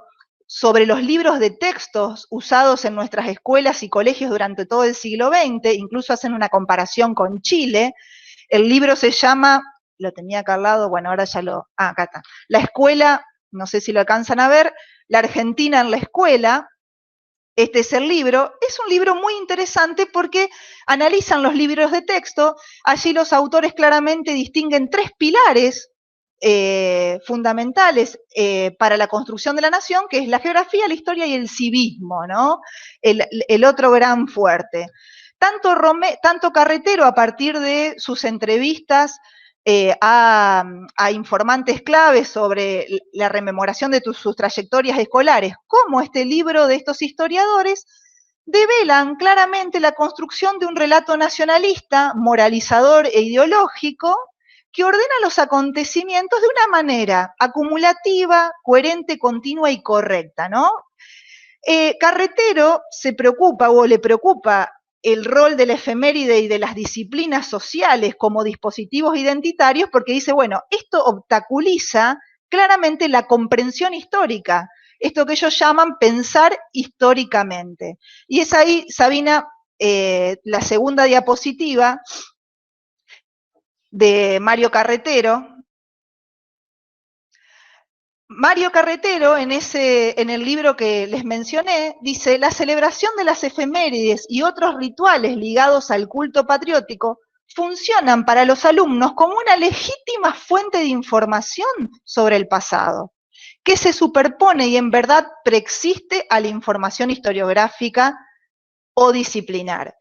sobre los libros de textos usados en nuestras escuelas y colegios durante todo el siglo XX, incluso hacen una comparación con Chile. El libro se llama, lo tenía acá al lado, bueno, ahora ya acá está. La escuela, no sé si lo alcanzan a ver, La Argentina en la escuela. Este es el libro. Es un libro muy interesante porque analizan los libros de texto. Allí los autores claramente distinguen 3 pilares fundamentales para la construcción de la nación, que es la geografía, la historia y el civismo, ¿no? El otro gran fuerte. Tanto Carretero, a partir de sus entrevistas a informantes claves sobre la rememoración de sus trayectorias escolares, como este libro de estos historiadores, develan claramente la construcción de un relato nacionalista, moralizador e ideológico, que ordena los acontecimientos de una manera acumulativa, coherente, continua y correcta, ¿no? Carretero se preocupa, o le preocupa, el rol de la efeméride y de las disciplinas sociales como dispositivos identitarios, porque dice, bueno, esto obstaculiza claramente la comprensión histórica, esto que ellos llaman pensar históricamente. Y es ahí, Sabina, la segunda diapositiva de Mario Carretero. Mario Carretero, en el libro que les mencioné, dice, la celebración de las efemérides y otros rituales ligados al culto patriótico funcionan para los alumnos como una legítima fuente de información sobre el pasado, que se superpone y en verdad preexiste a la información historiográfica o disciplinar.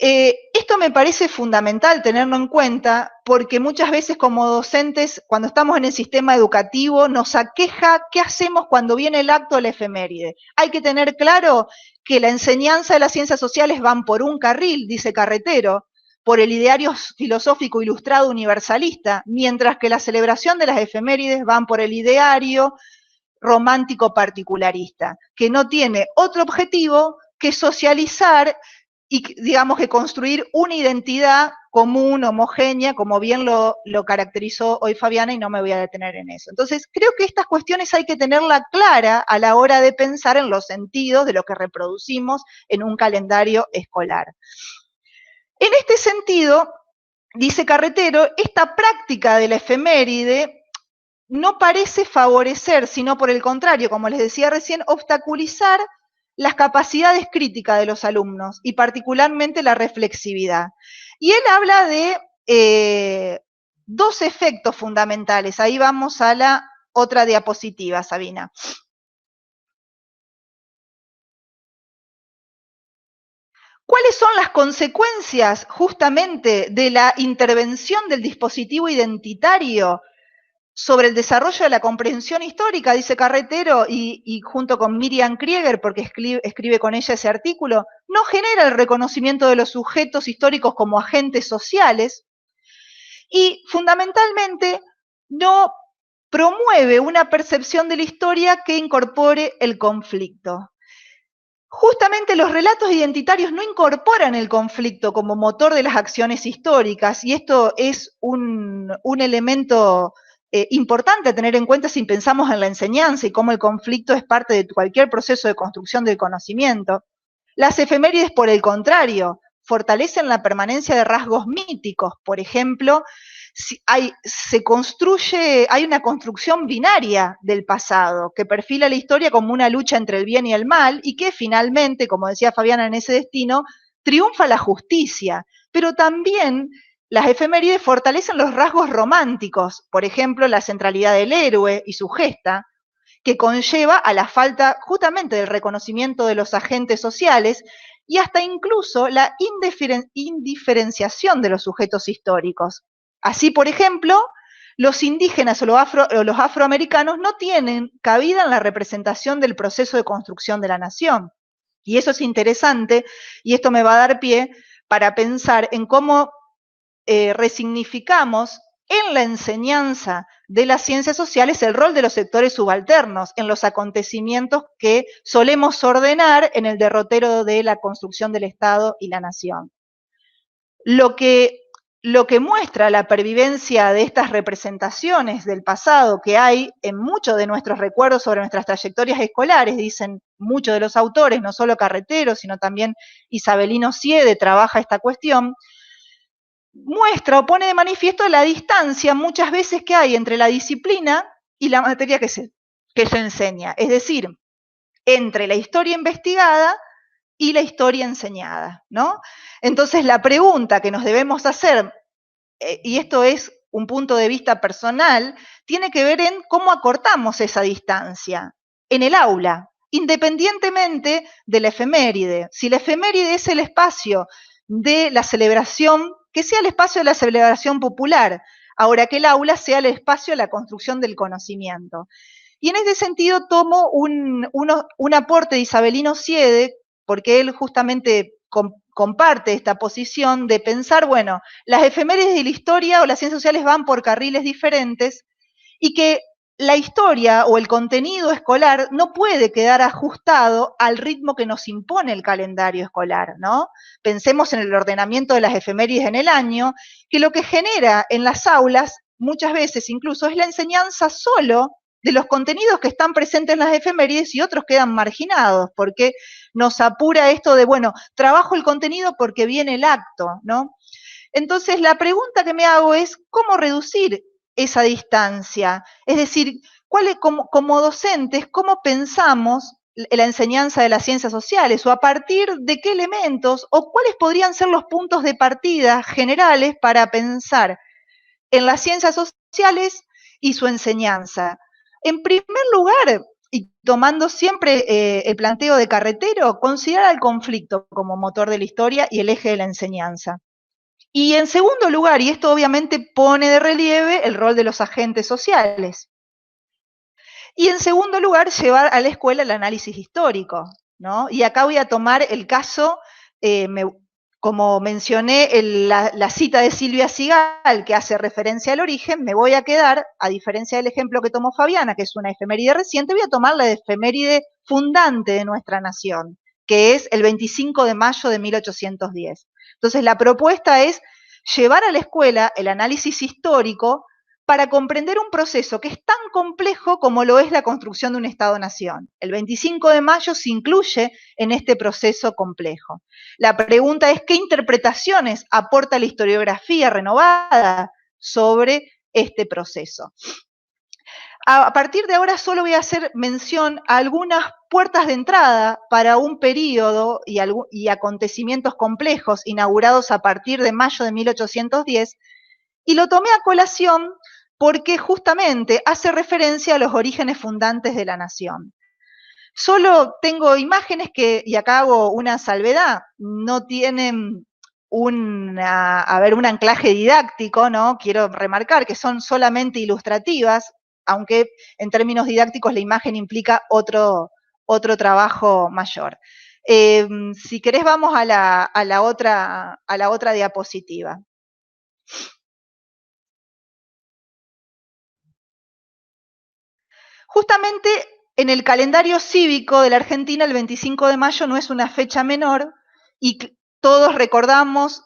Esto me parece fundamental tenerlo en cuenta porque muchas veces como docentes, cuando estamos en el sistema educativo, nos aqueja qué hacemos cuando viene el acto de la efeméride. Hay que tener claro que la enseñanza de las ciencias sociales van por un carril, dice Carretero, por el ideario filosófico ilustrado universalista, mientras que la celebración de las efemérides van por el ideario romántico particularista, que no tiene otro objetivo que socializar y, digamos, que construir una identidad común, homogénea, como bien lo caracterizó hoy Fabiana, y no me voy a detener en eso. Entonces, creo que estas cuestiones hay que tenerla clara a la hora de pensar en los sentidos de lo que reproducimos en un calendario escolar. En este sentido, dice Carretero, esta práctica de la efeméride no parece favorecer, sino por el contrario, como les decía recién, obstaculizar las capacidades críticas de los alumnos y particularmente la reflexividad. Y él habla de 2 efectos fundamentales. Ahí vamos a la otra diapositiva, Sabina. ¿Cuáles son las consecuencias justamente de la intervención del dispositivo identitario sobre el desarrollo de la comprensión histórica? Dice Carretero, y junto con Miriam Krieger, porque escribe con ella ese artículo, no genera el reconocimiento de los sujetos históricos como agentes sociales y fundamentalmente no promueve una percepción de la historia que incorpore el conflicto. Justamente los relatos identitarios no incorporan el conflicto como motor de las acciones históricas, y esto es un elemento importante a tener en cuenta si pensamos en la enseñanza y cómo el conflicto es parte de cualquier proceso de construcción del conocimiento. Las efemérides, por el contrario, fortalecen la permanencia de rasgos míticos. Por ejemplo, hay una construcción binaria del pasado que perfila la historia como una lucha entre el bien y el mal y que finalmente, como decía Fabiana en ese destino, triunfa la justicia, pero también las efemérides fortalecen los rasgos románticos, por ejemplo, la centralidad del héroe y su gesta, que conlleva a la falta justamente del reconocimiento de los agentes sociales y hasta incluso la indiferenciación de los sujetos históricos. Así, por ejemplo, los indígenas o los afroamericanos no tienen cabida en la representación del proceso de construcción de la nación. Y eso es interesante, y esto me va a dar pie para pensar en cómo resignificamos en la enseñanza de las ciencias sociales el rol de los sectores subalternos en los acontecimientos que solemos ordenar en el derrotero de la construcción del Estado y la nación. Lo que muestra la pervivencia de estas representaciones del pasado que hay en muchos de nuestros recuerdos sobre nuestras trayectorias escolares, dicen muchos de los autores, no solo Carretero, sino también Isabelino Siede trabaja esta cuestión, muestra o pone de manifiesto la distancia muchas veces que hay entre la disciplina y la materia que se enseña, es decir, entre la historia investigada y la historia enseñada, ¿no? Entonces la pregunta que nos debemos hacer, y esto es un punto de vista personal, tiene que ver en cómo acortamos esa distancia en el aula, independientemente de la efeméride. Si la efeméride es el espacio de la celebración, que sea el espacio de la celebración popular, ahora que el aula sea el espacio de la construcción del conocimiento. Y en ese sentido tomo un aporte de Isabelino Siede, porque él justamente comparte esta posición de pensar, bueno, las efemérides de la historia o las ciencias sociales van por carriles diferentes y que la historia o el contenido escolar no puede quedar ajustado al ritmo que nos impone el calendario escolar, ¿no? Pensemos en el ordenamiento de las efemérides en el año, que lo que genera en las aulas, muchas veces incluso, es la enseñanza solo de los contenidos que están presentes en las efemérides y otros quedan marginados, porque nos apura esto de, bueno, trabajo el contenido porque viene el acto, ¿no? Entonces, la pregunta que me hago es, ¿cómo reducir esa distancia? Es decir, como docentes, ¿cómo pensamos la enseñanza de las ciencias sociales? ¿O a partir de qué elementos? ¿O cuáles podrían ser los puntos de partida generales para pensar en las ciencias sociales y su enseñanza? En primer lugar, y tomando siempre el planteo de Carretero, considerar el conflicto como motor de la historia y el eje de la enseñanza. Y en segundo lugar, y esto obviamente pone de relieve el rol de los agentes sociales. Y en segundo lugar, llevar a la escuela el análisis histórico, ¿no? Y acá voy a tomar el caso, como mencioné la cita de Silvia Sigal, que hace referencia al origen, me voy a quedar, a diferencia del ejemplo que tomó Fabiana, que es una efeméride reciente, voy a tomar la efeméride fundante de nuestra nación, que es el 25 de mayo de 1810. Entonces, la propuesta es llevar a la escuela el análisis histórico para comprender un proceso que es tan complejo como lo es la construcción de un Estado-nación. El 25 de mayo se incluye en este proceso complejo. La pregunta es, ¿qué interpretaciones aporta la historiografía renovada sobre este proceso? A partir de ahora solo voy a hacer mención a algunas puertas de entrada para un periodo y acontecimientos complejos inaugurados a partir de mayo de 1810, y lo tomé a colación porque justamente hace referencia a los orígenes fundantes de la nación. Solo tengo imágenes que, y acá hago una salvedad, no tienen un anclaje didáctico, ¿no? Quiero remarcar que son solamente ilustrativas, aunque en términos didácticos la imagen implica otro trabajo mayor. Si querés vamos a la otra diapositiva. Justamente en el calendario cívico de la Argentina, el 25 de mayo no es una fecha menor y todos recordamos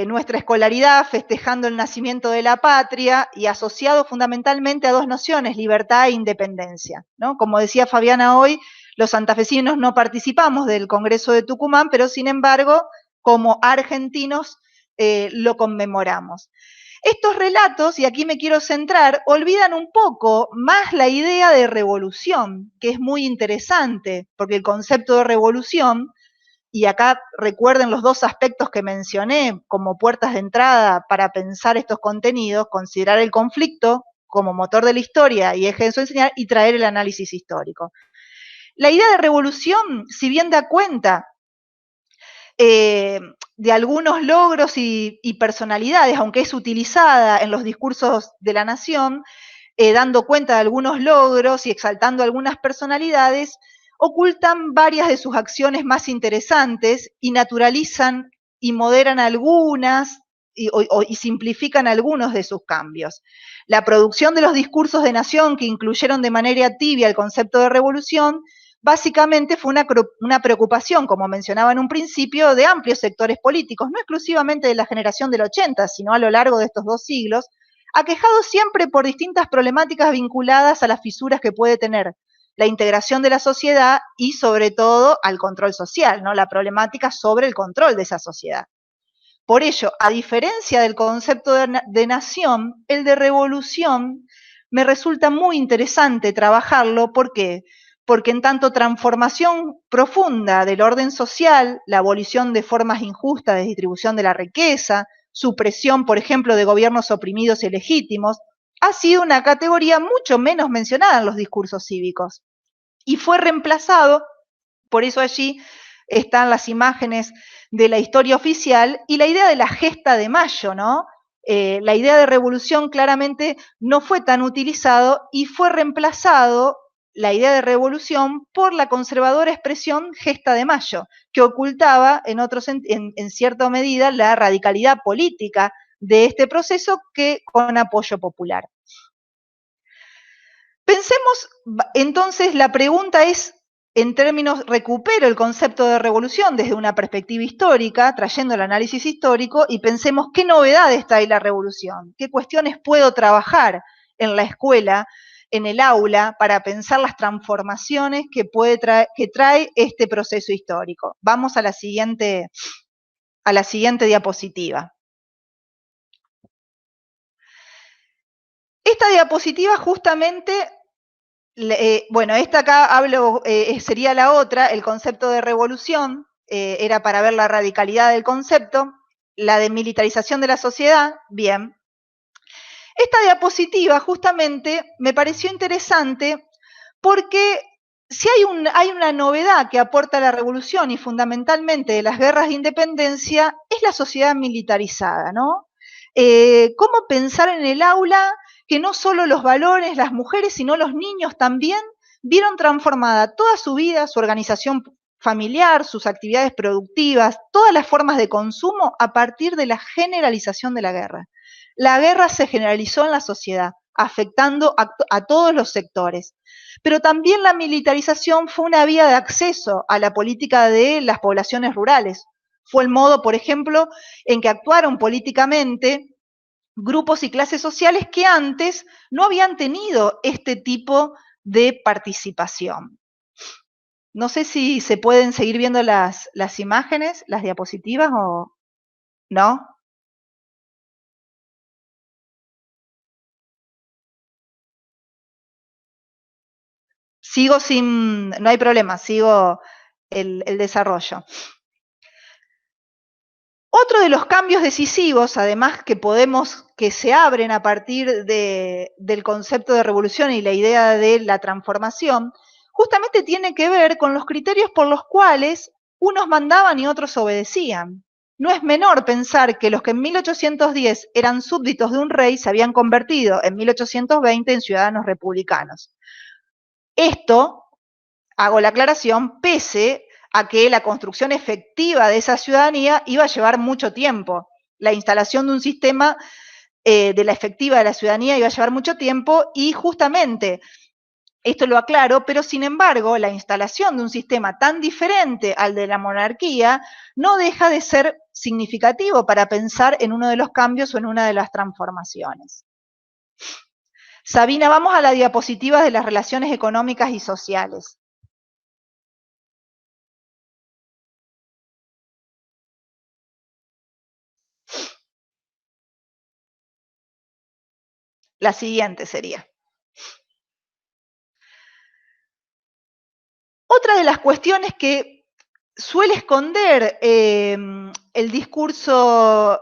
nuestra escolaridad festejando el nacimiento de la patria y asociado fundamentalmente a dos nociones, libertad e independencia, ¿no? Como decía Fabiana hoy, los santafesinos no participamos del Congreso de Tucumán, pero sin embargo, como argentinos lo conmemoramos. Estos relatos, y aquí me quiero centrar, olvidan un poco más la idea de revolución, que es muy interesante, porque el concepto de revolución, y acá recuerden los dos aspectos que mencioné como puertas de entrada para pensar estos contenidos, considerar el conflicto como motor de la historia y eje de su enseñanza, y traer el análisis histórico. La idea de revolución, si bien da cuenta de algunos logros y personalidades, aunque es utilizada en los discursos de la nación, dando cuenta de algunos logros y exaltando algunas personalidades, ocultan varias de sus acciones más interesantes y naturalizan y moderan algunas y simplifican algunos de sus cambios. La producción de los discursos de nación que incluyeron de manera tibia el concepto de revolución, básicamente fue una preocupación, como mencionaba en un principio, de amplios sectores políticos, no exclusivamente de la generación del 80, sino a lo largo de estos 2 siglos, aquejados siempre por distintas problemáticas vinculadas a las fisuras que puede tener la integración de la sociedad y sobre todo al control social, ¿no? La problemática sobre el control de esa sociedad. Por ello, a diferencia del concepto de nación, el de revolución me resulta muy interesante trabajarlo. ¿Por qué? Porque en tanto transformación profunda del orden social, la abolición de formas injustas de distribución de la riqueza, supresión, por ejemplo, de gobiernos oprimidos y legítimos, ha sido una categoría mucho menos mencionada en los discursos cívicos y fue reemplazado, por eso allí están las imágenes de la historia oficial y la idea de la gesta de mayo, ¿no? La idea de revolución claramente no fue tan utilizado y fue reemplazado la idea de revolución por la conservadora expresión gesta de mayo, que ocultaba en cierta medida la radicalidad política de este proceso que con apoyo popular. Pensemos, entonces, la pregunta es, en términos, recupero el concepto de revolución desde una perspectiva histórica, trayendo el análisis histórico, y pensemos qué novedades trae la revolución, qué cuestiones puedo trabajar en la escuela, en el aula, para pensar las transformaciones que trae este proceso histórico. Vamos a la siguiente diapositiva. Esta diapositiva justamente, bueno, esta acá hablo, sería la otra, el concepto de revolución, era para ver la radicalidad del concepto, la desmilitarización de la sociedad, bien. Esta diapositiva justamente me pareció interesante porque si hay una novedad que aporta la revolución y fundamentalmente de las guerras de independencia, es la sociedad militarizada, ¿no? ¿Cómo pensar en el aula que no solo los valores, las mujeres, sino los niños también vieron transformada toda su vida, su organización familiar, sus actividades productivas, todas las formas de consumo a partir de la generalización de la guerra? La guerra se generalizó en la sociedad, afectando a todos los sectores. Pero también la militarización fue una vía de acceso a la política de las poblaciones rurales. Fue el modo, por ejemplo, en que actuaron políticamente grupos y clases sociales que antes no habían tenido este tipo de participación. No sé si se pueden seguir viendo las imágenes, las diapositivas o no. No hay problema, sigo el desarrollo. Otro de los cambios decisivos, además que se abren a partir del concepto de revolución y la idea de la transformación, justamente tiene que ver con los criterios por los cuales unos mandaban y otros obedecían. No es menor pensar que los que en 1810 eran súbditos de un rey se habían convertido en 1820 en ciudadanos republicanos. Esto, hago la aclaración, pese a que la construcción efectiva de esa ciudadanía iba a llevar mucho tiempo. La instalación de un sistema de la efectiva de la ciudadanía iba a llevar mucho tiempo y justamente, esto lo aclaro, pero sin embargo, la instalación de un sistema tan diferente al de la monarquía no deja de ser significativo para pensar en uno de los cambios o en una de las transformaciones. Sabina, vamos a la diapositiva de las relaciones económicas y sociales. La siguiente sería. Otra de las cuestiones que suele esconder el discurso,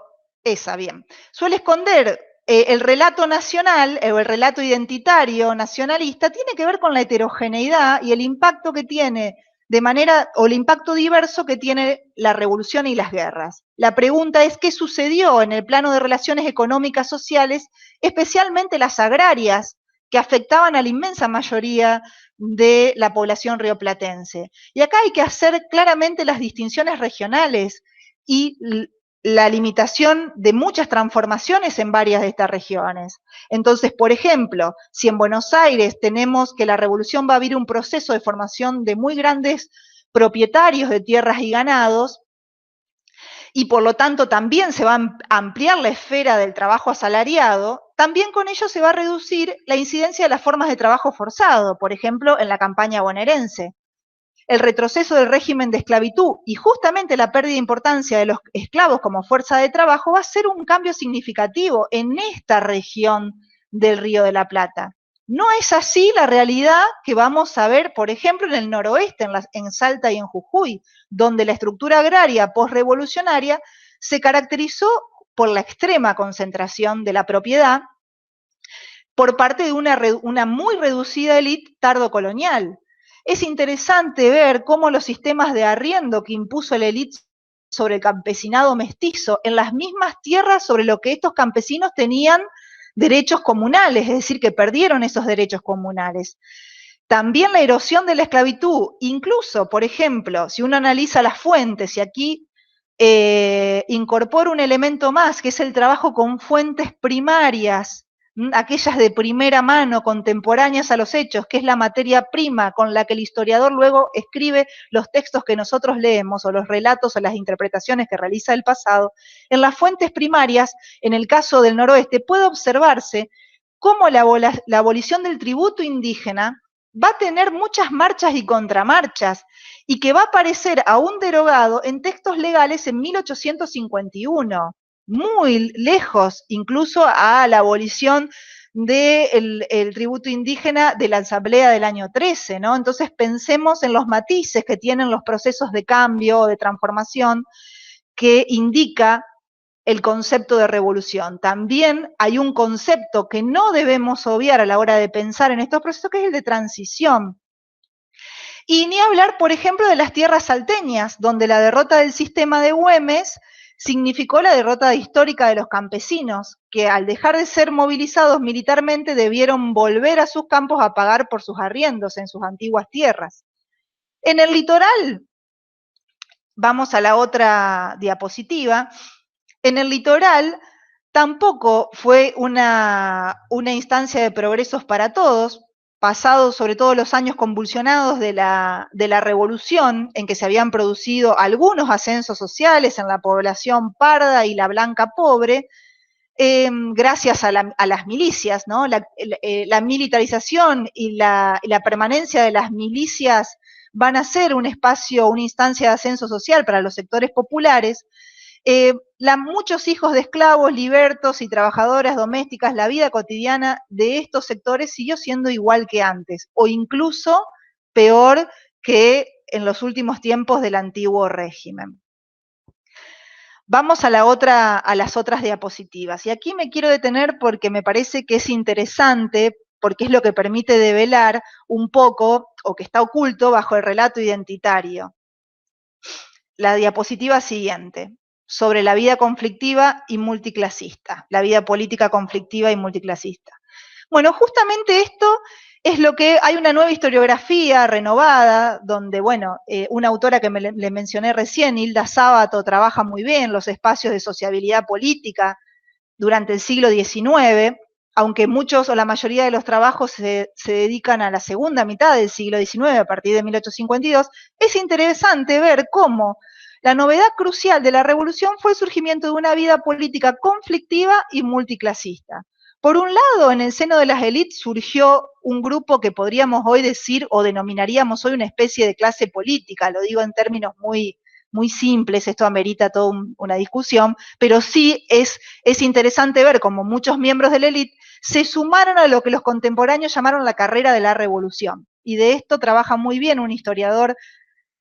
suele esconder el relato nacional o el relato identitario nacionalista, tiene que ver con la heterogeneidad y el impacto que tiene de manera, o el impacto diverso que tiene la revolución y las guerras. La pregunta es, ¿qué sucedió en el plano de relaciones económicas sociales, especialmente las agrarias, que afectaban a la inmensa mayoría de la población rioplatense? Y acá hay que hacer claramente las distinciones regionales y la limitación de muchas transformaciones en varias de estas regiones. Entonces, por ejemplo, si en Buenos Aires tenemos que la revolución va a haber un proceso de formación de muy grandes propietarios de tierras y ganados, y por lo tanto también se va a ampliar la esfera del trabajo asalariado, también con ello se va a reducir la incidencia de las formas de trabajo forzado, por ejemplo, en la campaña bonaerense. El retroceso del régimen de esclavitud y justamente la pérdida de importancia de los esclavos como fuerza de trabajo va a ser un cambio significativo en esta región del Río de la Plata. No es así la realidad que vamos a ver, por ejemplo, en el noroeste, en Salta y en Jujuy, donde la estructura agraria postrevolucionaria se caracterizó por la extrema concentración de la propiedad por parte de una muy reducida élite tardocolonial. Es interesante ver cómo los sistemas de arriendo que impuso la élite sobre el campesinado mestizo en las mismas tierras sobre lo que estos campesinos tenían derechos comunales, es decir, que perdieron esos derechos comunales. También la erosión de la esclavitud, incluso, por ejemplo, si uno analiza las fuentes, y aquí incorpora un elemento más, que es el trabajo con fuentes primarias, aquellas de primera mano, contemporáneas a los hechos, que es la materia prima con la que el historiador luego escribe los textos que nosotros leemos, o los relatos o las interpretaciones que realiza del pasado. En las fuentes primarias, en el caso del noroeste, puede observarse cómo la abolición del tributo indígena va a tener muchas marchas y contramarchas, y que va a aparecer aún derogado en textos legales en 1851, muy lejos incluso a la abolición del tributo indígena de la Asamblea del año 13, ¿no? Entonces pensemos en los matices que tienen los procesos de cambio o de transformación que indica el concepto de revolución. También hay un concepto que no debemos obviar a la hora de pensar en estos procesos, que es el de transición. Y ni hablar, por ejemplo, de las tierras salteñas, donde la derrota del sistema de Güemes significó la derrota histórica de los campesinos, que al dejar de ser movilizados militarmente debieron volver a sus campos a pagar por sus arriendos en sus antiguas tierras. En el litoral, vamos a la otra diapositiva, en el litoral tampoco fue una instancia de progresos para todos, pasados sobre todo los años convulsionados de la revolución, en que se habían producido algunos ascensos sociales en la población parda y la blanca pobre, gracias a las milicias, ¿no? La militarización y la permanencia de las milicias van a ser un espacio, una instancia de ascenso social para los sectores populares. Muchos hijos de esclavos, libertos y trabajadoras domésticas, la vida cotidiana de estos sectores siguió siendo igual que antes, o incluso peor que en los últimos tiempos del antiguo régimen. Vamos a las otras diapositivas, y aquí me quiero detener porque me parece que es interesante, porque es lo que permite develar un poco, o que está oculto bajo el relato identitario. La diapositiva siguiente, sobre la vida conflictiva y multiclasista, la vida política conflictiva y multiclasista. Bueno, justamente esto es lo que hay una nueva historiografía renovada, donde, bueno, una autora que le mencioné recién, Hilda Sábato, trabaja muy bien los espacios de sociabilidad política durante el siglo XIX, aunque muchos o la mayoría de los trabajos se dedican a la segunda mitad del siglo XIX, a partir de 1852, es interesante ver cómo la novedad crucial de la revolución fue el surgimiento de una vida política conflictiva y multiclasista. Por un lado, en el seno de las élites surgió un grupo que podríamos hoy decir, o denominaríamos hoy una especie de clase política, lo digo en términos muy, muy simples, esto amerita toda una discusión, pero sí es interesante ver cómo muchos miembros de la élite se sumaron a lo que los contemporáneos llamaron la carrera de la revolución. Y de esto trabaja muy bien un historiador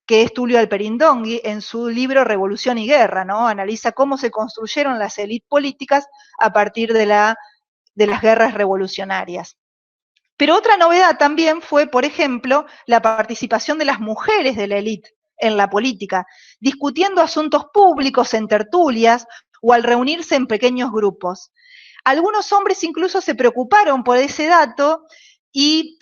que es Tulio Alperindongui en su libro Revolución y Guerra, ¿no? Analiza cómo se construyeron las élites políticas a partir de las guerras revolucionarias. Pero otra novedad también fue, por ejemplo, la participación de las mujeres de la élite en la política, discutiendo asuntos públicos en tertulias o al reunirse en pequeños grupos. Algunos hombres incluso se preocuparon por ese dato y,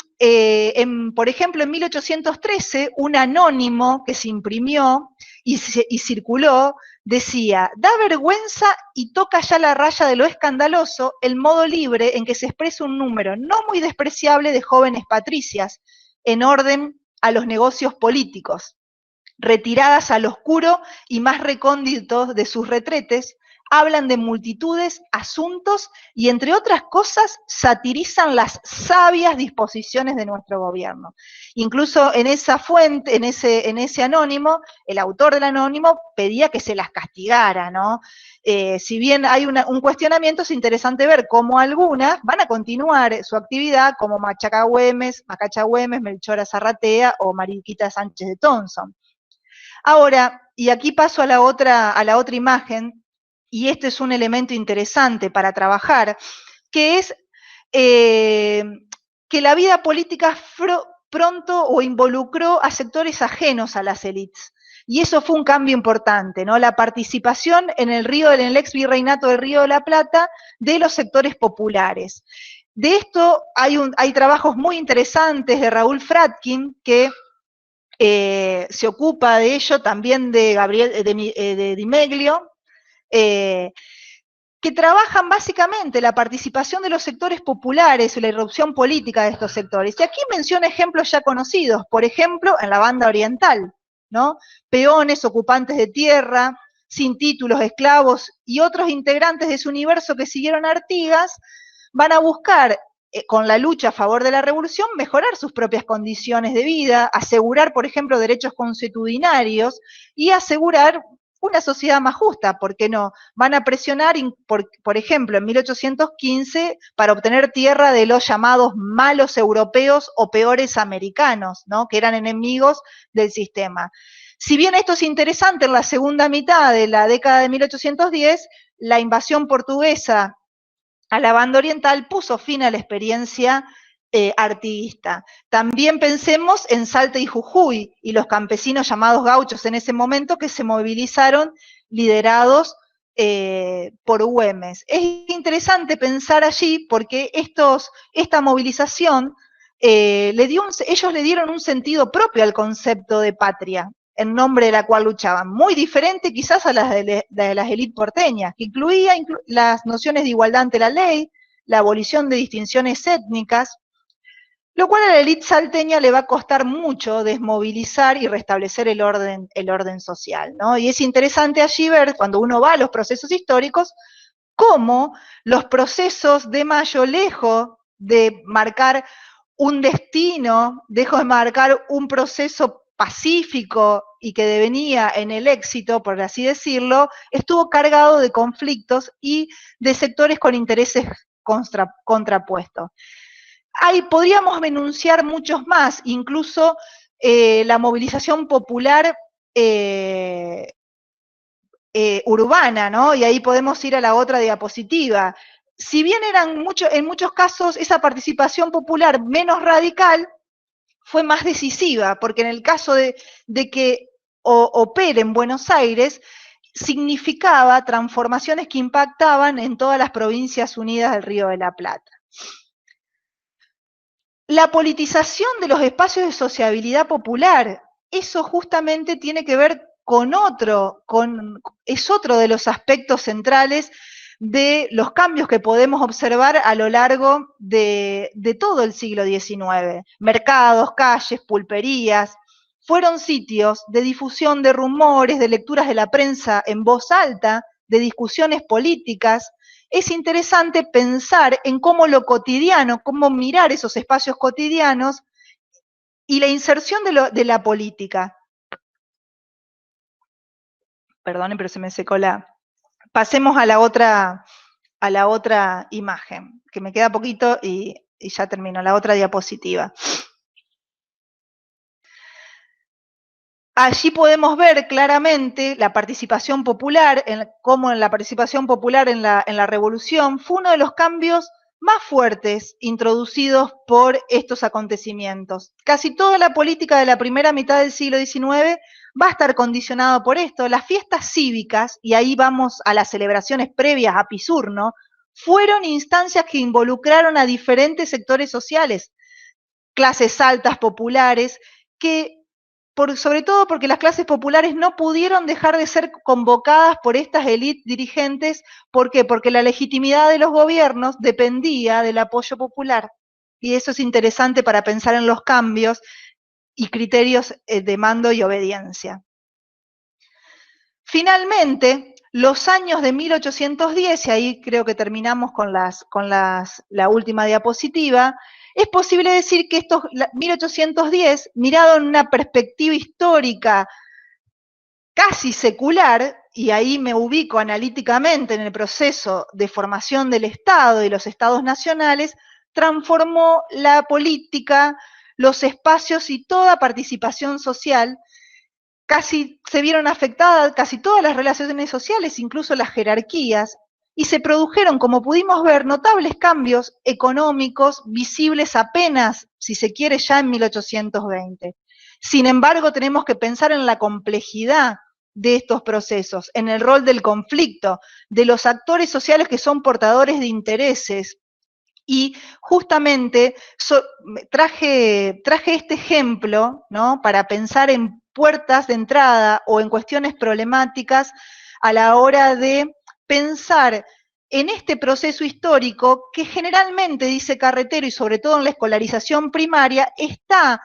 por ejemplo, en 1813, un anónimo que se imprimió y circuló decía: da vergüenza y toca ya la raya de lo escandaloso el modo libre en que se expresa un número no muy despreciable de jóvenes patricias en orden a los negocios políticos, retiradas al oscuro y más recóndito de sus retretes, hablan de multitudes, asuntos y, entre otras cosas, satirizan las sabias disposiciones de nuestro gobierno. Incluso en esa fuente, en ese anónimo, el autor del anónimo pedía que se las castigara, ¿no? Si bien hay un cuestionamiento, es interesante ver cómo algunas van a continuar su actividad, como Macacha Güemes, Melchora Zarratea o Mariquita Sánchez de Thompson. Ahora, y aquí paso a la otra imagen, y este es un elemento interesante para trabajar, que es que la vida política pronto o involucró a sectores ajenos a las élites. Y eso fue un cambio importante, ¿no? La participación en el ex virreinato del Río de la Plata de los sectores populares. De esto hay trabajos muy interesantes de Raúl Fratkin, que se ocupa de ello, también de Di Meglio, que trabajan básicamente la participación de los sectores populares y la irrupción política de estos sectores. Y aquí menciono ejemplos ya conocidos, por ejemplo, en la banda oriental, ¿no? Peones, ocupantes de tierra, sin títulos, esclavos y otros integrantes de su universo que siguieron a Artigas, van a buscar, con la lucha a favor de la revolución, mejorar sus propias condiciones de vida, asegurar, por ejemplo, derechos consuetudinarios y asegurar una sociedad más justa, ¿por qué no? Van a presionar, por ejemplo, en 1815, para obtener tierra de los llamados malos europeos o peores americanos, ¿no? Que eran enemigos del sistema. Si bien esto es interesante, en la segunda mitad de la década de 1810, la invasión portuguesa a la banda oriental puso fin a la experiencia artiguista. También pensemos en Salta y Jujuy y los campesinos llamados gauchos en ese momento que se movilizaron liderados por Güemes. Es interesante pensar allí porque esta movilización ellos le dieron un sentido propio al concepto de patria, en nombre de la cual luchaban, muy diferente quizás a las de las élites porteñas, que incluía las nociones de igualdad ante la ley, la abolición de distinciones étnicas, lo cual a la élite salteña le va a costar mucho desmovilizar y restablecer el orden social, ¿no? Y es interesante allí ver, cuando uno va a los procesos históricos, cómo los procesos de Mayo, lejos de marcar un destino, lejos de marcar un proceso pacífico y que devenía en el éxito, por así decirlo, estuvo cargado de conflictos y de sectores con intereses contrapuestos. Podríamos enunciar muchos más, incluso la movilización popular urbana, ¿no? Y ahí podemos ir a la otra diapositiva. Si bien en muchos casos esa participación popular menos radical, fue más decisiva, porque en el caso de que opere en Buenos Aires, significaba transformaciones que impactaban en todas las provincias unidas del Río de la Plata. La politización de los espacios de sociabilidad popular, eso justamente tiene que ver es otro de los aspectos centrales de los cambios que podemos observar a lo largo de todo el siglo XIX. Mercados, calles, pulperías, fueron sitios de difusión de rumores, de lecturas de la prensa en voz alta, de discusiones políticas. Es interesante pensar en cómo lo cotidiano, cómo mirar esos espacios cotidianos y la inserción de la política. Perdonen, pero se me secó Pasemos a la otra imagen, que me queda poquito y ya termino, la otra diapositiva. Allí podemos ver claramente la participación popular, cómo la participación popular en la revolución fue uno de los cambios más fuertes introducidos por estos acontecimientos. Casi toda la política de la primera mitad del siglo XIX va a estar condicionado por esto. Las fiestas cívicas, y ahí vamos a las celebraciones previas a Pisurno, fueron instancias que involucraron a diferentes sectores sociales, clases altas, populares, que sobre todo porque las clases populares no pudieron dejar de ser convocadas por estas élites dirigentes. ¿Por qué? Porque la legitimidad de los gobiernos dependía del apoyo popular. Y eso es interesante para pensar en los cambios y criterios de mando y obediencia. Finalmente, los años de 1810, y ahí creo que terminamos con la última diapositiva, es posible decir que estos 1810, mirado en una perspectiva histórica casi secular, y ahí me ubico analíticamente en el proceso de formación del Estado y los estados nacionales, transformó la política, los espacios y toda participación social. Casi se vieron afectadas casi todas las relaciones sociales, incluso las jerarquías, y se produjeron, como pudimos ver, notables cambios económicos visibles apenas, si se quiere, ya en 1820. Sin embargo, tenemos que pensar en la complejidad de estos procesos, en el rol del conflicto, de los actores sociales que son portadores de intereses. Y justamente traje este ejemplo, ¿no?, para pensar en puertas de entrada o en cuestiones problemáticas a la hora de pensar en este proceso histórico que generalmente, dice Carretero, y sobre todo en la escolarización primaria, está,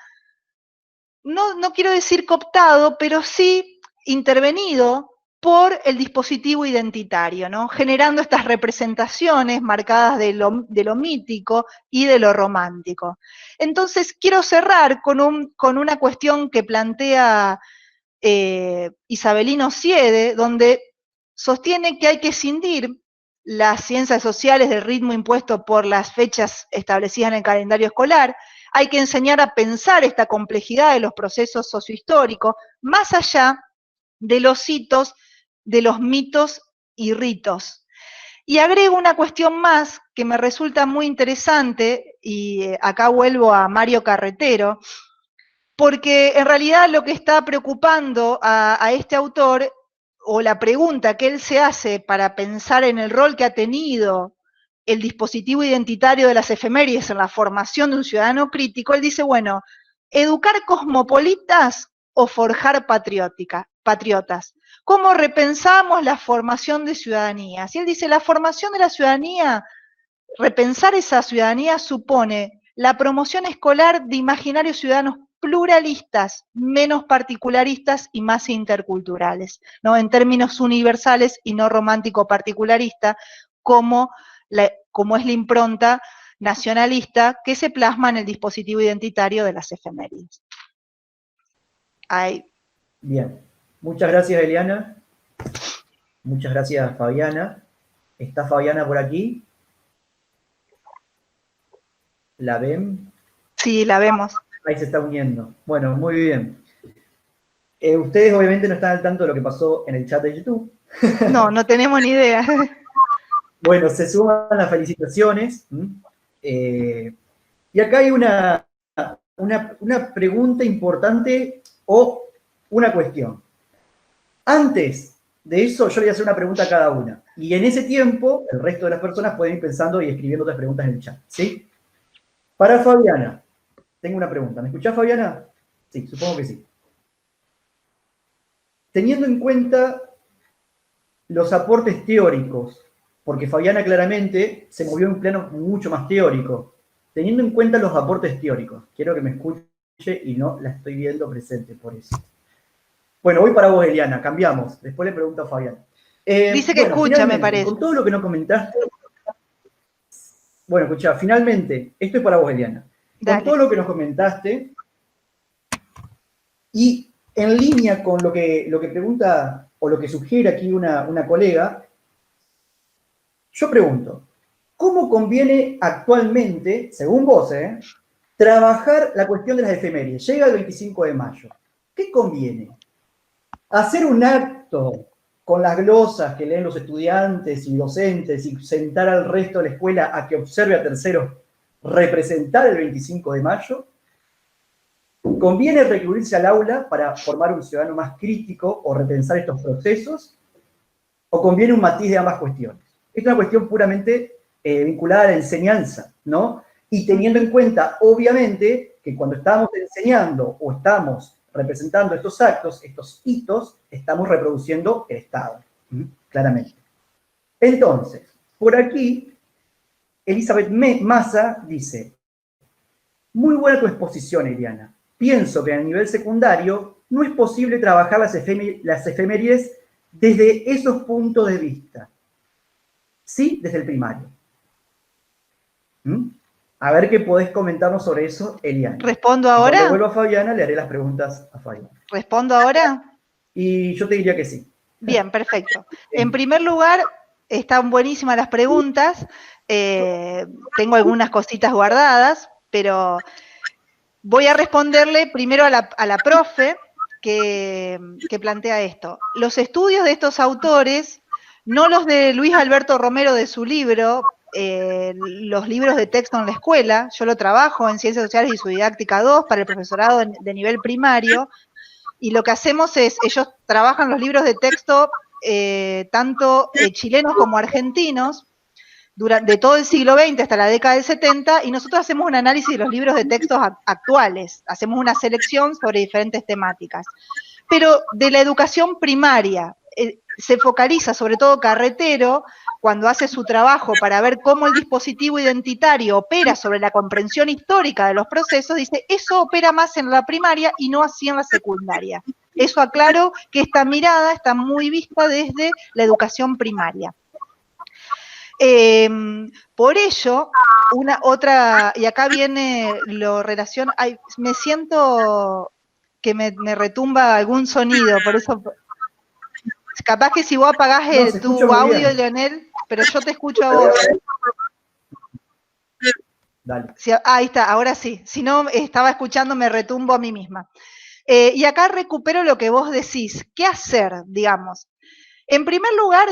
no quiero decir cooptado, pero sí intervenido por el dispositivo identitario, ¿no?, generando estas representaciones marcadas de lo mítico y de lo romántico. Entonces, quiero cerrar con una cuestión que plantea Isabelino Siede, donde sostiene que hay que escindir las ciencias sociales del ritmo impuesto por las fechas establecidas en el calendario escolar. Hay que enseñar a pensar esta complejidad de los procesos sociohistóricos, más allá de los hitos, de los mitos y ritos. Y agrego una cuestión más que me resulta muy interesante, y acá vuelvo a Mario Carretero, porque en realidad lo que está preocupando a este autor, o la pregunta que él se hace para pensar en el rol que ha tenido el dispositivo identitario de las efemérides en la formación de un ciudadano crítico, él dice, bueno, ¿educar cosmopolitas o forjar patriotas? ¿Cómo repensamos la formación de ciudadanías? Y él dice, la formación de la ciudadanía, repensar esa ciudadanía supone la promoción escolar de imaginarios ciudadanos pluralistas, menos particularistas y más interculturales, ¿no?, en términos universales y no romántico-particularista, como es la impronta nacionalista que se plasma en el dispositivo identitario de las efemérides. Ahí. Bien, muchas gracias, Eliana. Muchas gracias, Fabiana. ¿Está Fabiana por aquí? ¿La ven? Sí, la vemos. Ahí se está uniendo. Bueno, muy bien. Ustedes obviamente no están al tanto de lo que pasó en el chat de YouTube. No, no tenemos ni idea. Bueno, se suman las felicitaciones. Y acá hay una pregunta importante o una cuestión. Antes de eso, yo le voy a hacer una pregunta a cada una. Y en ese tiempo, el resto de las personas pueden ir pensando y escribiendo otras preguntas en el chat, ¿sí? Para Fabiana, tengo una pregunta. ¿Me escuchás, Fabiana? Sí, supongo que sí. Teniendo en cuenta los aportes teóricos, porque Fabiana claramente se movió en un plano mucho más teórico. Teniendo en cuenta los aportes teóricos, quiero que me escuche y no la estoy viendo presente por eso. Bueno, voy para vos, Eliana, cambiamos. Después le pregunto a Fabiana. Dice que escucha, me parece. Con todo lo que nos comentaste... Bueno, escuchá, finalmente, esto es para vos, Eliana. Con todo lo que nos comentaste, y en línea con lo que pregunta, o lo que sugiere aquí una colega, yo pregunto, ¿cómo conviene actualmente, según vos, trabajar la cuestión de las efemérides? Llega el 25 de mayo. ¿Qué conviene? ¿Hacer un acto con las glosas que leen los estudiantes y docentes y sentar al resto de la escuela a que observe a terceros representar el 25 de mayo? ¿Conviene recurrirse al aula para formar un ciudadano más crítico o repensar estos procesos? ¿O conviene un matiz de ambas cuestiones? Esta es una cuestión puramente vinculada a la enseñanza, ¿no? Y teniendo en cuenta, obviamente, que cuando estamos enseñando o estamos representando estos actos, estos hitos, estamos reproduciendo el Estado, claramente. Entonces, por aquí, Elizabeth Massa dice: muy buena tu exposición, Eliana. Pienso que a nivel secundario no es posible trabajar las efemérides desde esos puntos de vista. Sí, desde el primario. A ver qué podés comentarnos sobre eso, Eliana. ¿Respondo ahora? Cuando vuelva a Fabiana, le haré las preguntas a Fabiana. ¿Respondo ahora? Y yo te diría que sí. Bien, perfecto. En primer lugar, están buenísimas las preguntas. Tengo algunas cositas guardadas, pero voy a responderle primero a la profe que plantea esto. Los estudios de estos autores, no los de Luis Alberto Romero de su libro, los libros de texto en la escuela, yo lo trabajo en Ciencias Sociales y su Didáctica 2 para el profesorado de nivel primario, y lo que hacemos es, ellos trabajan los libros de texto tanto chilenos como argentinos, de todo el siglo XX hasta la década del 70, y nosotros hacemos un análisis de los libros de textos actuales, hacemos una selección sobre diferentes temáticas. Pero de la educación primaria, se focaliza, sobre todo Carretero, cuando hace su trabajo para ver cómo el dispositivo identitario opera sobre la comprensión histórica de los procesos, dice, eso opera más en la primaria y no así en la secundaria. Eso aclaro que esta mirada está muy vista desde la educación primaria. Por ello, y acá viene lo relación, me siento que me retumba algún sonido, por eso, capaz que si vos apagás tu audio, Leonel, pero yo te escucho a vos. Dale. Ahí está, ahora sí, si no estaba escuchando, me retumbo a mí misma. Y acá recupero lo que vos decís, ¿qué hacer, digamos? En primer lugar,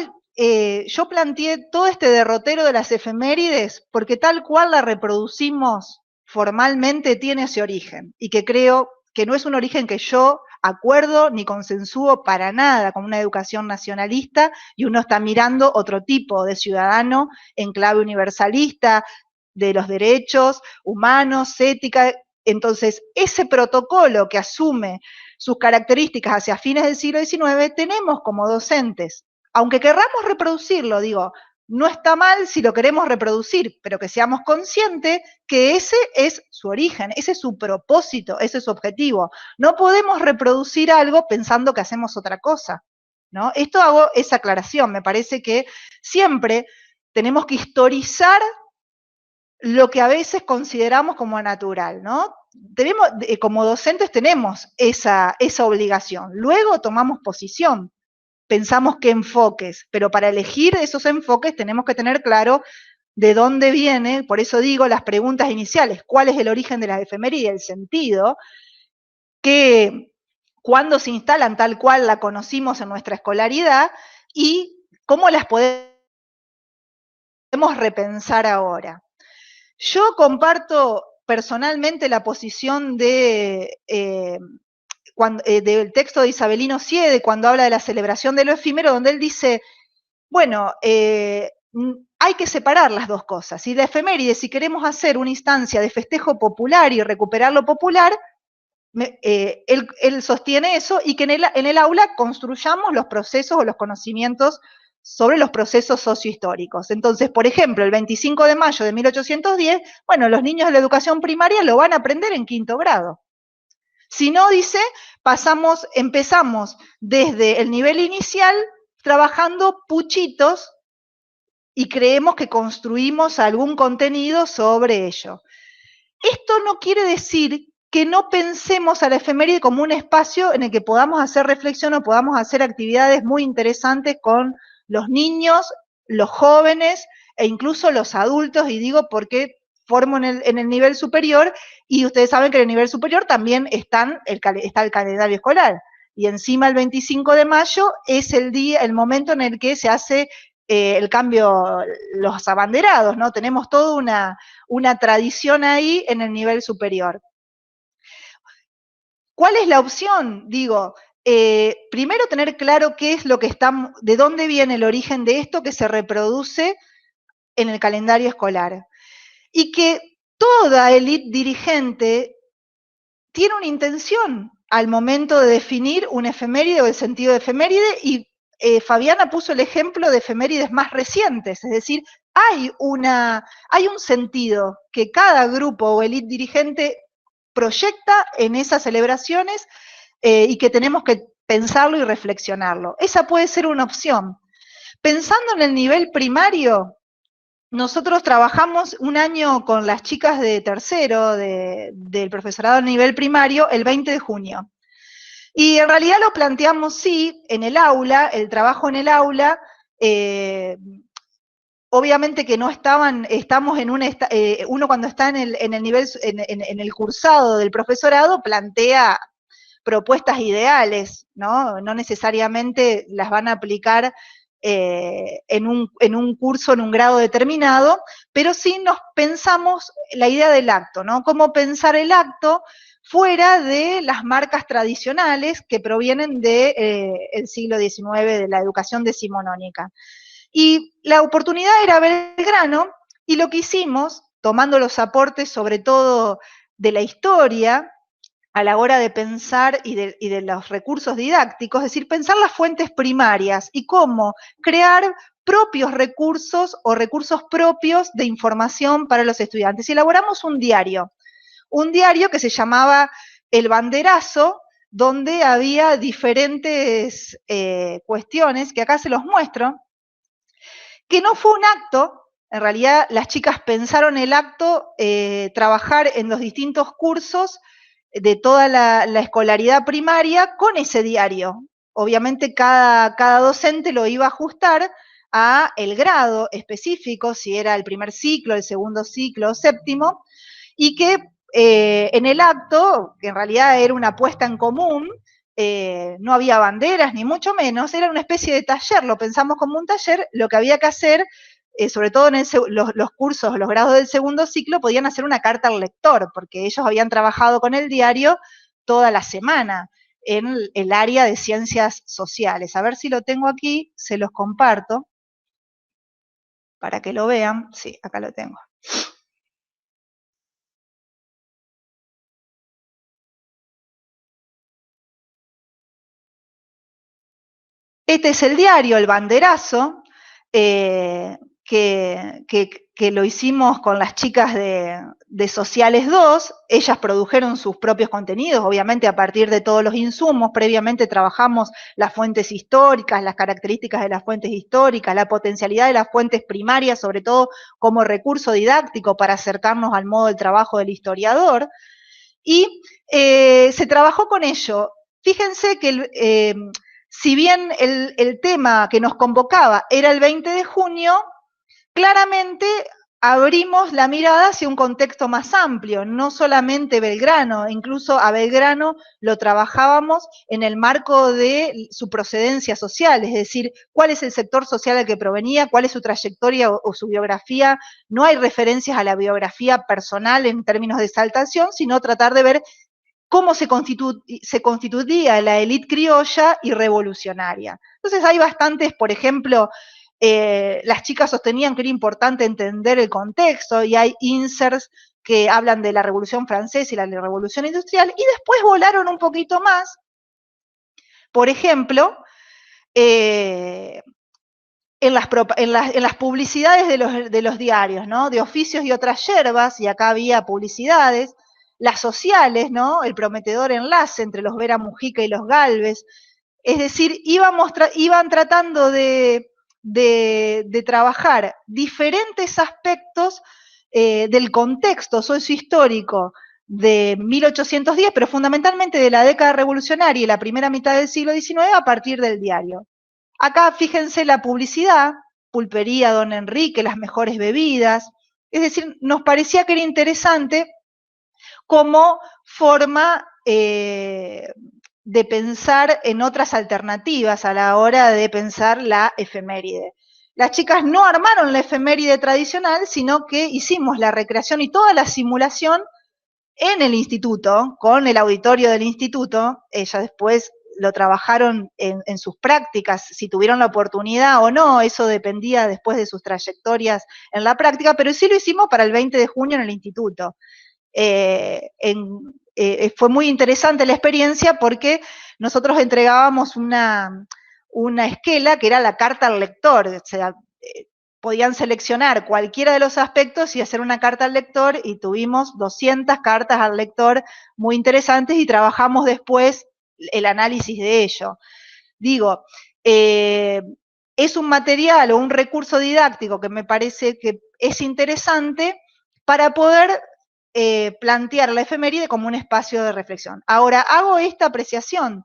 yo planteé todo este derrotero de las efemérides porque tal cual la reproducimos formalmente tiene ese origen, y que creo que no es un origen que yo acuerdo ni consensúo para nada con una educación nacionalista, y uno está mirando otro tipo de ciudadano en clave universalista, de los derechos humanos, ética. Entonces, ese protocolo que asume sus características hacia fines del siglo XIX, tenemos como docentes, aunque querramos reproducirlo, digo, no está mal si lo queremos reproducir, pero que seamos conscientes que ese es su origen, ese es su propósito, ese es su objetivo. No podemos reproducir algo pensando que hacemos otra cosa, ¿no? Esto hago esa aclaración, me parece que siempre tenemos que historizar lo que a veces consideramos como natural, ¿no? Como docentes tenemos esa obligación. Luego tomamos posición, pensamos qué enfoques, pero para elegir esos enfoques tenemos que tener claro de dónde viene, por eso digo las preguntas iniciales, ¿cuál es el origen de las efemérides? El sentido, cuándo se instalan tal cual la conocimos en nuestra escolaridad y cómo las podemos repensar ahora. Yo comparto personalmente la posición del texto de Isabelino Siede cuando habla de la celebración de lo efímero, donde él dice, bueno, hay que separar las dos cosas. Y la efeméride, si queremos hacer una instancia de festejo popular y recuperar lo popular, él sostiene eso, y que en el aula construyamos los procesos o los conocimientos sobre los procesos sociohistóricos. Entonces, por ejemplo, el 25 de mayo de 1810, bueno, los niños de la educación primaria lo van a aprender en 5º grado. Si no, dice, empezamos desde el nivel inicial trabajando puchitos y creemos que construimos algún contenido sobre ello. Esto no quiere decir que no pensemos a la efeméride como un espacio en el que podamos hacer reflexión o podamos hacer actividades muy interesantes con los niños, los jóvenes e incluso los adultos, y digo porque formo en el nivel superior, y ustedes saben que en el nivel superior también está el calendario escolar. y encima el 25 de mayo es el momento en el que se hace el cambio, los abanderados, ¿no? Tenemos toda una tradición ahí en el nivel superior. ¿Cuál es la opción? Digo, primero tener claro qué es lo que está, de dónde viene el origen de esto que se reproduce en el calendario escolar. Y que toda élite dirigente tiene una intención al momento de definir un efeméride o el sentido de efeméride, y Fabiana puso el ejemplo de efemérides más recientes, es decir, hay un sentido que cada grupo o élite dirigente proyecta en esas celebraciones y que tenemos que pensarlo y reflexionarlo. Esa puede ser una opción. Pensando en el nivel primario, nosotros trabajamos un año con las chicas de tercero del profesorado a nivel primario el 20 de junio. Y en realidad lo planteamos, sí, en el aula, el trabajo en el aula, obviamente que no estamos en uno cuando está en el nivel, en el cursado del profesorado, plantea propuestas ideales, ¿no? No necesariamente las van a aplicar en un curso, en un grado determinado, pero sí nos pensamos la idea del acto, ¿no? Cómo pensar el acto fuera de las marcas tradicionales que provienen del siglo XIX, de la educación decimonónica. Y la oportunidad era Belgrano, y lo que hicimos, tomando los aportes sobre todo de la historia, a la hora de pensar y de los recursos didácticos, es decir, pensar las fuentes primarias y cómo crear propios recursos o recursos propios de información para los estudiantes. Y elaboramos un diario que se llamaba El Banderazo, donde había diferentes cuestiones, que acá se los muestro, que no fue un acto. En realidad las chicas pensaron el acto, trabajar en los distintos cursos de toda la escolaridad primaria con ese diario. Obviamente cada docente lo iba a ajustar a el grado específico, si era el primer ciclo, el segundo ciclo, séptimo, y que en el acto, que en realidad era una puesta en común, no había banderas ni mucho menos, era una especie de taller, lo pensamos como un taller. Lo que había que hacer, sobre todo en los cursos, los grados del segundo ciclo, podían hacer una carta al lector, porque ellos habían trabajado con el diario toda la semana en el área de ciencias sociales. A ver si lo tengo aquí, se los comparto para que lo vean. Sí, acá lo tengo. Este es el diario, El Banderazo, que lo hicimos con las chicas de Sociales 2. Ellas produjeron sus propios contenidos, obviamente a partir de todos los insumos. Previamente trabajamos las fuentes históricas, las características de las fuentes históricas, la potencialidad de las fuentes primarias, sobre todo como recurso didáctico para acercarnos al modo de trabajo del historiador. Y se trabajó con ello. Fíjense que si bien el tema que nos convocaba era el 20 de junio, claramente abrimos la mirada hacia un contexto más amplio, no solamente Belgrano. Incluso a Belgrano lo trabajábamos en el marco de su procedencia social, es decir, cuál es el sector social al que provenía, cuál es su trayectoria o su biografía. No hay referencias a la biografía personal en términos de exaltación, sino tratar de ver cómo se constituía la élite criolla y revolucionaria. Entonces hay bastantes, por ejemplo, las chicas sostenían que era importante entender el contexto, y hay inserts que hablan de la Revolución Francesa y la Revolución Industrial, y después volaron un poquito más. Por ejemplo, en las publicidades de los diarios, ¿no? De Oficios y Otras Yerbas, y acá había publicidades. Las sociales, ¿no? El prometedor enlace entre los Vera Mujica y los Gálvez. Es decir, iban tratando de trabajar diferentes aspectos del contexto sociohistórico de 1810, pero fundamentalmente de la década revolucionaria y la primera mitad del siglo XIX, a partir del diario. Acá fíjense la publicidad: Pulpería Don Enrique, las mejores bebidas. Es decir, nos parecía que era interesante como forma de pensar en otras alternativas a la hora de pensar la efeméride. Las chicas no armaron la efeméride tradicional, sino que hicimos la recreación y toda la simulación en el instituto, con el auditorio del instituto. Ellas después lo trabajaron en sus prácticas, si tuvieron la oportunidad o no, eso dependía después de sus trayectorias en la práctica, pero sí lo hicimos para el 20 de junio en el instituto. Fue muy interesante la experiencia porque nosotros entregábamos una esquela que era la carta al lector, o sea, podían seleccionar cualquiera de los aspectos y hacer una carta al lector, y tuvimos 200 cartas al lector muy interesantes y trabajamos después el análisis de ello. Digo, es un material o un recurso didáctico que me parece que es interesante para poder plantear la efeméride como un espacio de reflexión. Ahora, hago esta apreciación.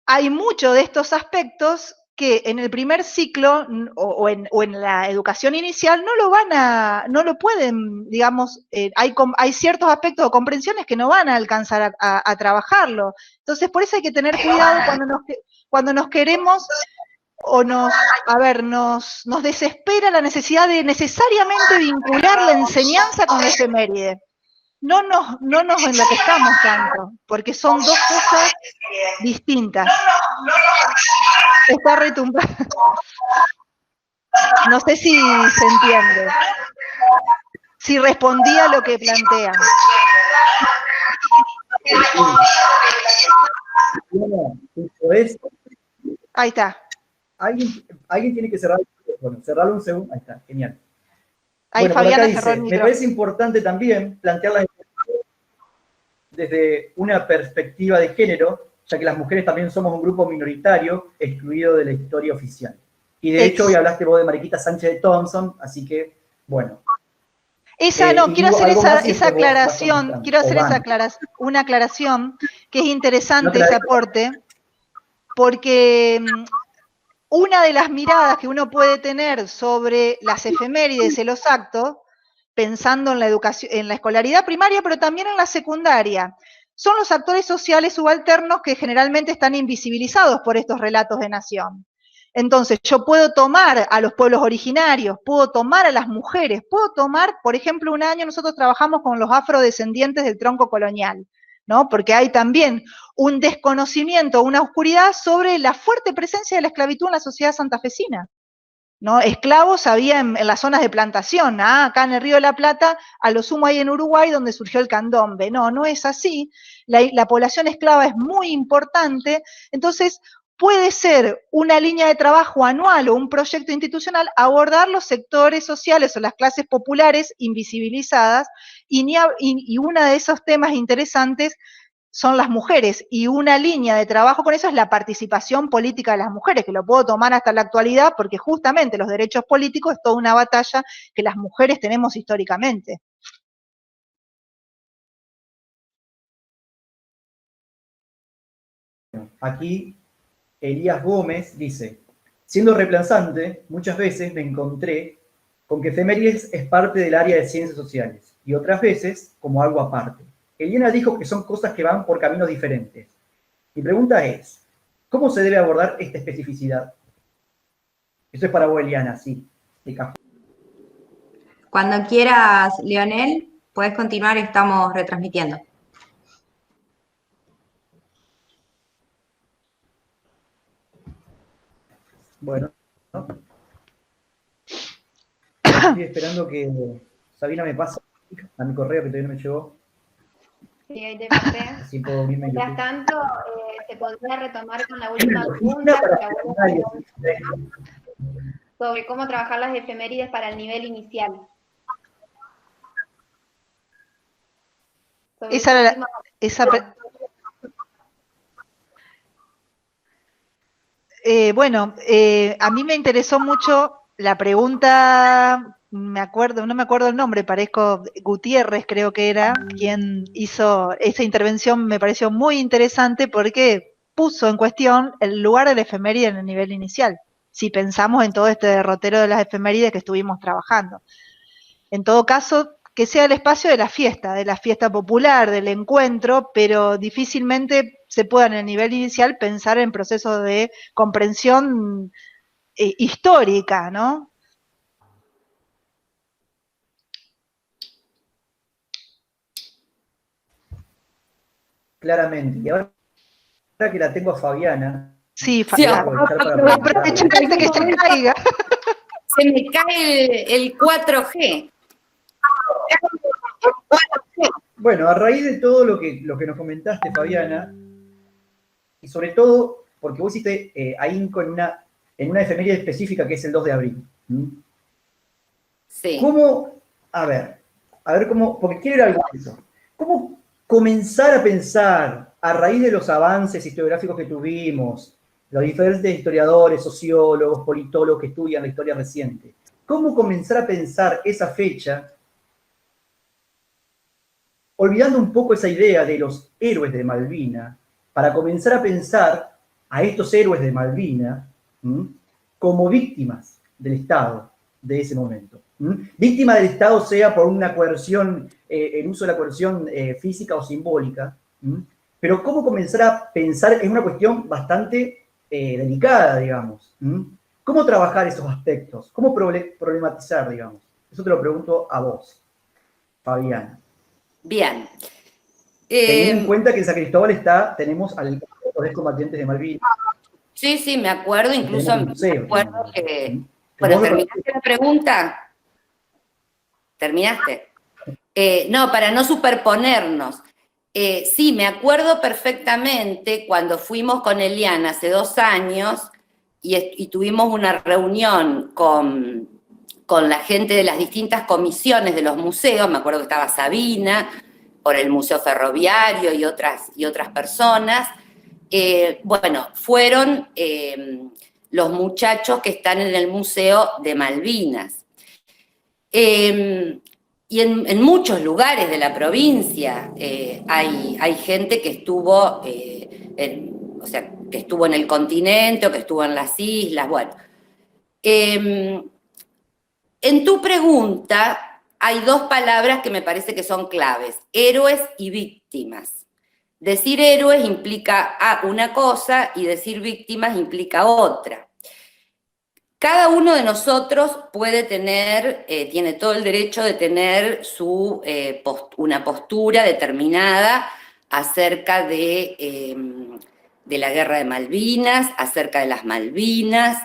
Hay muchos de estos aspectos que en el primer ciclo o en la educación inicial no lo pueden, digamos, hay ciertos aspectos o comprensiones que no van a alcanzar a trabajarlo. Entonces, por eso hay que tener cuidado cuando nos queremos o nos desespera la necesidad de necesariamente vincular la enseñanza con la efeméride. No nos enloquezcamos tanto, porque son dos cosas distintas. Está retumbando. No sé si se entiende. Si respondía a lo que plantean. Ahí está. Alguien tiene que cerrar el teléfono. Cerrarlo un segundo. Ahí está, genial. Ahí bueno, Fabiana dice, cerró el micrófono. me parece importante también plantearla desde una perspectiva de género, ya que las mujeres también somos un grupo minoritario excluido de la historia oficial. Y de hecho hoy hablaste vos de Mariquita Sánchez de Thompson, así que, bueno. Quiero hacer esa aclaración, una aclaración, que es interesante ese aporte, porque una de las miradas que uno puede tener sobre las efemérides y los actos, pensando en la educación, en la escolaridad primaria, pero también en la secundaria, son los actores sociales subalternos que generalmente están invisibilizados por estos relatos de nación. Entonces, yo puedo tomar a los pueblos originarios, puedo tomar a las mujeres, puedo tomar, por ejemplo, un año nosotros trabajamos con los afrodescendientes del tronco colonial, ¿no? Porque hay también un desconocimiento, una oscuridad sobre la fuerte presencia de la esclavitud en la sociedad santafesina, ¿no? Esclavos había en las zonas de plantación, acá en el Río de la Plata, a lo sumo hay en Uruguay donde surgió el candombe. No es así. La población esclava es muy importante, entonces puede ser una línea de trabajo anual o un proyecto institucional abordar los sectores sociales o las clases populares invisibilizadas, y uno de esos temas interesantes son las mujeres, y una línea de trabajo con eso es la participación política de las mujeres, que lo puedo tomar hasta la actualidad, porque justamente los derechos políticos es toda una batalla que las mujeres tenemos históricamente. Aquí Elías Gómez dice, siendo reemplazante, muchas veces me encontré con que efemérides es parte del área de ciencias sociales, y otras veces como algo aparte. Eliana dijo que son cosas que van por caminos diferentes. Mi pregunta es, ¿cómo se debe abordar esta especificidad? Eso es para vos, Eliana, sí. Cuando quieras, Leonel, puedes continuar, estamos retransmitiendo. Bueno, ¿no? Estoy esperando que Sabina me pase a mi correo que todavía no me llegó. Sí, ahí te pasé. Así puedo unirme en Mientras YouTube. tanto, se podría retomar con la última pregunta sobre cómo trabajar las efemérides para el nivel inicial. A mí me interesó mucho la pregunta, no me acuerdo el nombre, parezco Gutiérrez, creo que era, quien hizo esa intervención. Me pareció muy interesante porque puso en cuestión el lugar de la efeméride en el nivel inicial, si pensamos en todo este derrotero de las efemérides que estuvimos trabajando. En todo caso, que sea el espacio de la fiesta popular, del encuentro, pero difícilmente se pueda en el nivel inicial pensar en procesos de comprensión histórica, ¿no? Claramente. Y ahora que la tengo a Fabiana. Sí, aprovechate que se caiga. Se me cae el 4G. Bueno, a raíz de todo lo que nos comentaste, Fabiana, y sobre todo porque vos hiciste ahínco en una efeméride específica que es el 2 de abril. Sí. ¿Cómo, a ver cómo, porque quiero ir algo de eso, cómo comenzar a pensar a raíz de los avances historiográficos que tuvimos, los diferentes historiadores, sociólogos, politólogos que estudian la historia reciente, cómo comenzar a pensar esa fecha olvidando un poco esa idea de los héroes de Malvinas, para comenzar a pensar a estos héroes de Malvinas como víctimas del Estado de ese momento. Víctima del Estado sea por una coerción, el uso de la coerción física o simbólica, pero cómo comenzar a pensar en una cuestión bastante delicada, digamos. ¿Cómo trabajar esos aspectos? ¿Cómo problematizar, digamos? Eso te lo pregunto a vos, Fabiana. Bien. Teniendo en cuenta que en San Cristóbal tenemos a los excombatientes de Malvinas. Sí, me acuerdo, incluso me acuerdo que... Bueno, ¿terminaste la pregunta? ¿Terminaste? No, para no superponernos. Sí, me acuerdo perfectamente cuando fuimos con Eliana hace 2 años y tuvimos una reunión con la gente de las distintas comisiones de los museos. Me acuerdo que estaba Sabina, por el Museo Ferroviario y otras personas. Bueno, fueron los muchachos que están en el Museo de Malvinas. Y en muchos lugares de la provincia hay gente que estuvo, que estuvo en el continente o que estuvo en las islas, bueno. En tu pregunta hay 2 palabras que me parece que son claves, héroes y víctimas. Decir héroes implica una cosa y decir víctimas implica otra. Cada uno de nosotros puede tener, tiene todo el derecho de tener una postura determinada acerca de la Guerra de Malvinas, acerca de las Malvinas.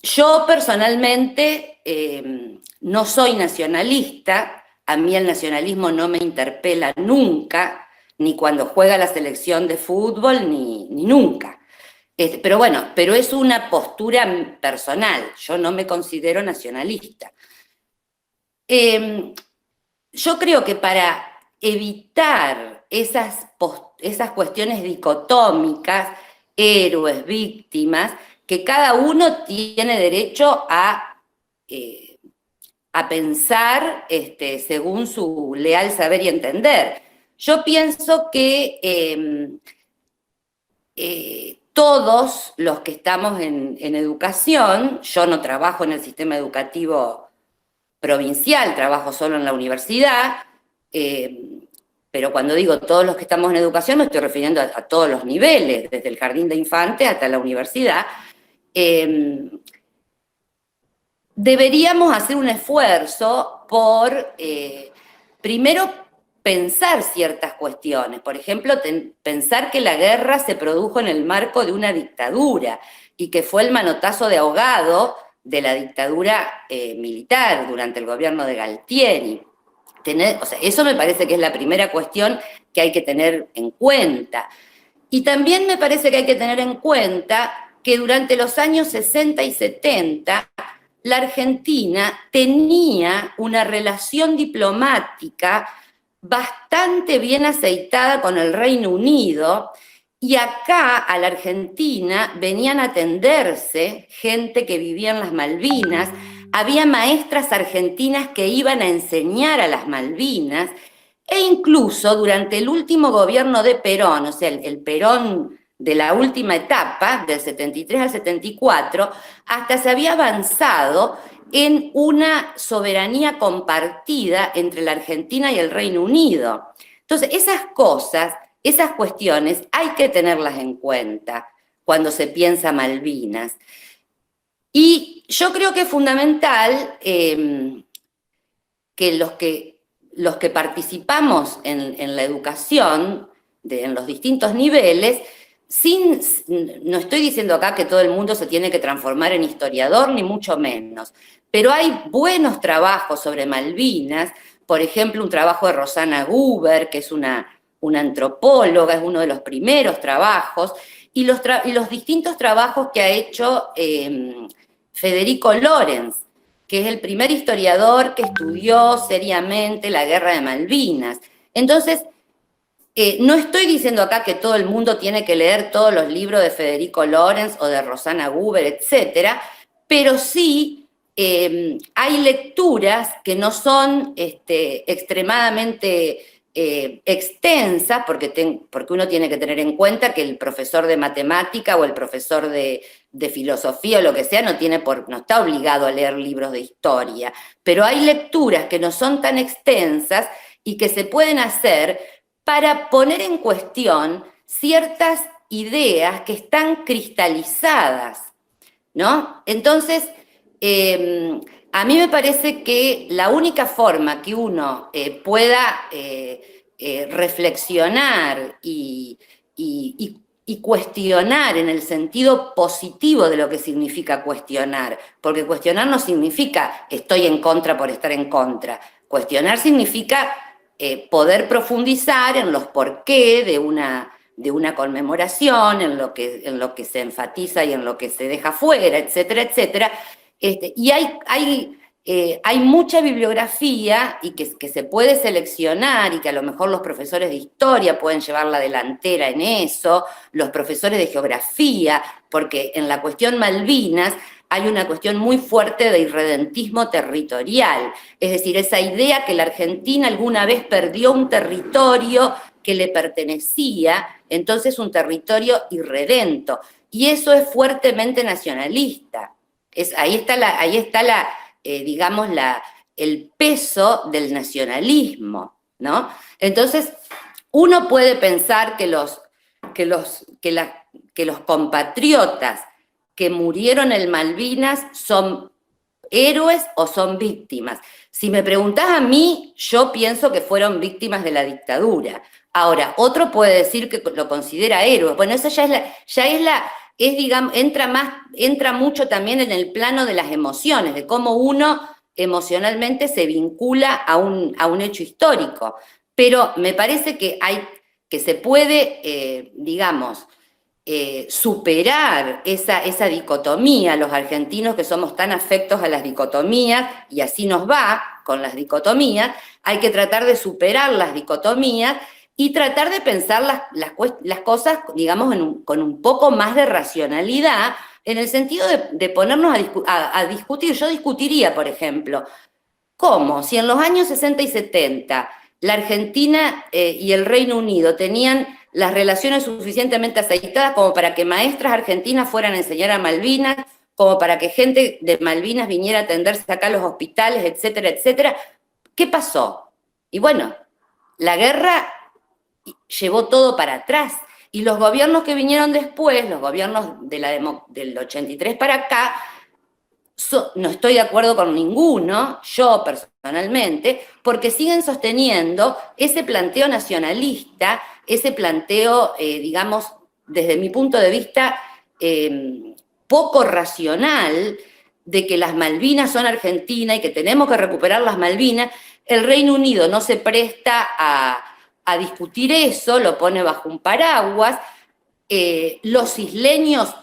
Yo personalmente no soy nacionalista, a mí el nacionalismo no me interpela nunca, ni cuando juega la selección de fútbol, ni nunca. Pero bueno, pero es una postura personal, yo no me considero nacionalista. Yo creo que para evitar esas cuestiones dicotómicas, héroes, víctimas, que cada uno tiene derecho a pensar según su leal saber y entender. Yo pienso que todos los que estamos en educación, yo no trabajo en el sistema educativo provincial, trabajo solo en la universidad, pero cuando digo todos los que estamos en educación me estoy refiriendo a todos los niveles, desde el jardín de infantes hasta la universidad. Deberíamos hacer un esfuerzo por, primero, pensar ciertas cuestiones. Por ejemplo, pensar que la guerra se produjo en el marco de una dictadura y que fue el manotazo de ahogado de la dictadura militar durante el gobierno de Galtieri. Eso me parece que es la primera cuestión que hay que tener en cuenta. Y también me parece que hay que tener en cuenta que durante los años 60 y 70 la Argentina tenía una relación diplomática bastante bien aceitada con el Reino Unido, y acá a la Argentina venían a atenderse gente que vivía en las Malvinas, había maestras argentinas que iban a enseñar a las Malvinas, e incluso durante el último gobierno de Perón, o sea, el Perón de la última etapa, del 73 al 74, hasta se había avanzado en una soberanía compartida entre la Argentina y el Reino Unido. Entonces, esas cosas, esas cuestiones, hay que tenerlas en cuenta cuando se piensa Malvinas. Y yo creo que es fundamental que los que participamos en la educación, en los distintos niveles, no estoy diciendo acá que todo el mundo se tiene que transformar en historiador, ni mucho menos, pero hay buenos trabajos sobre Malvinas, por ejemplo, un trabajo de Rosana Guber, que es una antropóloga, es uno de los primeros trabajos, y los distintos trabajos que ha hecho Federico Lorenz, que es el primer historiador que estudió seriamente la Guerra de Malvinas. Entonces, no estoy diciendo acá que todo el mundo tiene que leer todos los libros de Federico Lorenz o de Rosana Guber, etcétera, pero sí hay lecturas que no son extremadamente extensas, porque uno tiene que tener en cuenta que el profesor de matemática o el profesor de filosofía o lo que sea no está obligado a leer libros de historia, pero hay lecturas que no son tan extensas y que se pueden hacer para poner en cuestión ciertas ideas que están cristalizadas, ¿no? Entonces, a mí me parece que la única forma que uno pueda reflexionar y cuestionar en el sentido positivo de lo que significa cuestionar, porque cuestionar no significa estoy en contra por estar en contra, cuestionar significa poder profundizar en los porqué de una conmemoración, en lo que se enfatiza y en lo que se deja fuera, etcétera, etcétera. Y hay mucha bibliografía y que se puede seleccionar y que a lo mejor los profesores de historia pueden llevar la delantera en eso, los profesores de geografía, porque en la cuestión Malvinas hay una cuestión muy fuerte de irredentismo territorial, es decir, esa idea que la Argentina alguna vez perdió un territorio que le pertenecía, entonces un territorio irredento, y eso es fuertemente nacionalista. Ahí está digamos, el peso del nacionalismo, ¿no? Entonces, uno puede pensar que los compatriotas que murieron en Malvinas son héroes o son víctimas. Si me preguntás a mí, yo pienso que fueron víctimas de la dictadura. Ahora, otro puede decir que lo considera héroe. Bueno, eso entra mucho también en el plano de las emociones, de cómo uno emocionalmente se vincula a un hecho histórico. Pero me parece que se puede, superar esa dicotomía, los argentinos que somos tan afectos a las dicotomías, y así nos va con las dicotomías, hay que tratar de superar las dicotomías y tratar de pensar las cosas, digamos, con un poco más de racionalidad, en el sentido de ponernos a discutir. Yo discutiría, por ejemplo, cómo, si en los años 60 y 70 la Argentina y el Reino Unido tenían las relaciones suficientemente aceitadas como para que maestras argentinas fueran a enseñar a Malvinas, como para que gente de Malvinas viniera a atenderse acá a los hospitales, etcétera, etcétera. ¿Qué pasó? Y bueno, la guerra llevó todo para atrás. Y los gobiernos que vinieron después, los gobiernos del 83 para acá, no estoy de acuerdo con ninguno, yo personalmente, porque siguen sosteniendo ese planteo nacionalista, ese planteo, digamos, desde mi punto de vista, poco racional, de que las Malvinas son Argentina y que tenemos que recuperar las Malvinas. El Reino Unido no se presta a discutir eso, lo pone bajo un paraguas. Los isleños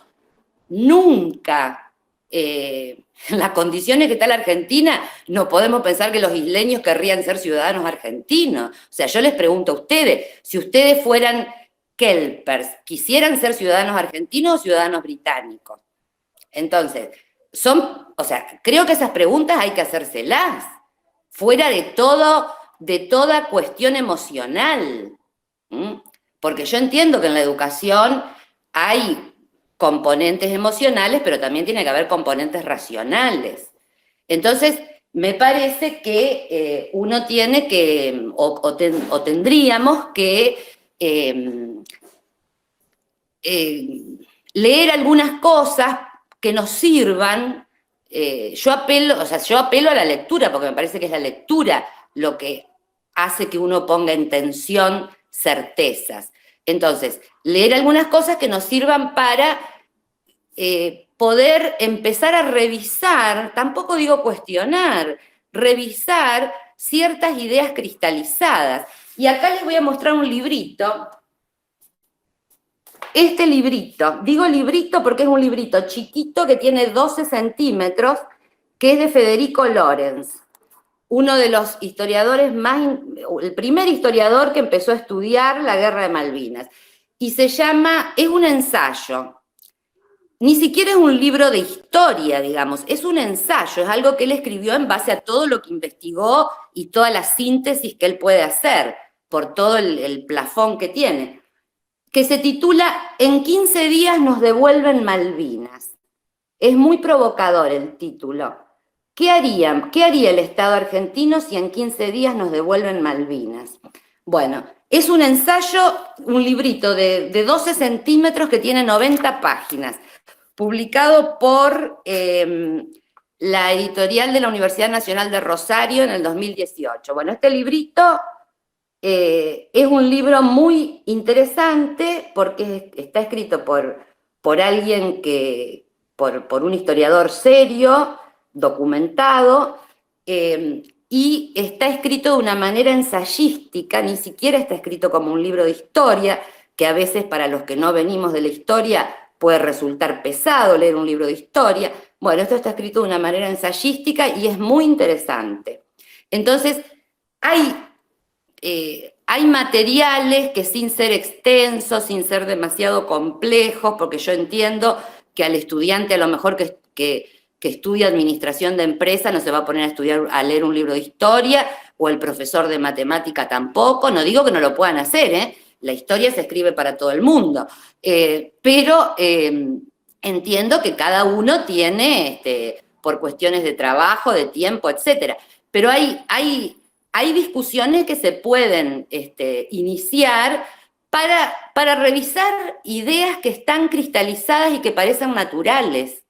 nunca, en las condiciones que está la Argentina, no podemos pensar que los isleños querrían ser ciudadanos argentinos. O sea, yo les pregunto a ustedes, si ustedes fueran kelpers, ¿quisieran ser ciudadanos argentinos o ciudadanos británicos? Entonces, creo que esas preguntas hay que hacérselas, fuera de toda cuestión emocional. Porque yo entiendo que en la educación hay componentes emocionales, pero también tiene que haber componentes racionales. Entonces, me parece que uno tiene que, o tendríamos que leer algunas cosas que nos sirvan. Yo apelo a la lectura, porque me parece que es la lectura lo que hace que uno ponga en tensión certezas. Entonces, leer algunas cosas que nos sirvan para poder empezar a revisar, tampoco digo cuestionar, revisar ciertas ideas cristalizadas. Y acá les voy a mostrar un librito. Este librito, digo librito porque es un librito chiquito que tiene 12 centímetros, que es de Federico Lorenz, uno de los historiadores el primer historiador que empezó a estudiar la Guerra de Malvinas. Y es un ensayo. Ni siquiera es un libro de historia, digamos, es un ensayo, es algo que él escribió en base a todo lo que investigó y toda la síntesis que él puede hacer, por todo el plafón que tiene, que se titula En 15 días nos devuelven Malvinas. Es muy provocador el título. ¿Qué haría el Estado argentino si en 15 días nos devuelven Malvinas? Bueno, es un ensayo, un librito de 12 centímetros que tiene 90 páginas, publicado por la editorial de la Universidad Nacional de Rosario en el 2018. Bueno, este librito es un libro muy interesante porque está escrito por alguien por un historiador serio, documentado, y está escrito de una manera ensayística, ni siquiera está escrito como un libro de historia, que a veces para los que no venimos de la historia puede resultar pesado leer un libro de historia. Bueno, esto está escrito de una manera ensayística y es muy interesante. Entonces, hay materiales que sin ser extensos, sin ser demasiado complejos, porque yo entiendo que al estudiante a lo mejor que estudia administración de empresa no se va a poner a leer un libro de historia, o el profesor de matemática tampoco, no digo que no lo puedan hacer, la historia se escribe para todo el mundo, pero entiendo que cada uno tiene, por cuestiones de trabajo, de tiempo, etcétera, pero hay discusiones que se pueden iniciar para revisar ideas que están cristalizadas y que parecen naturales.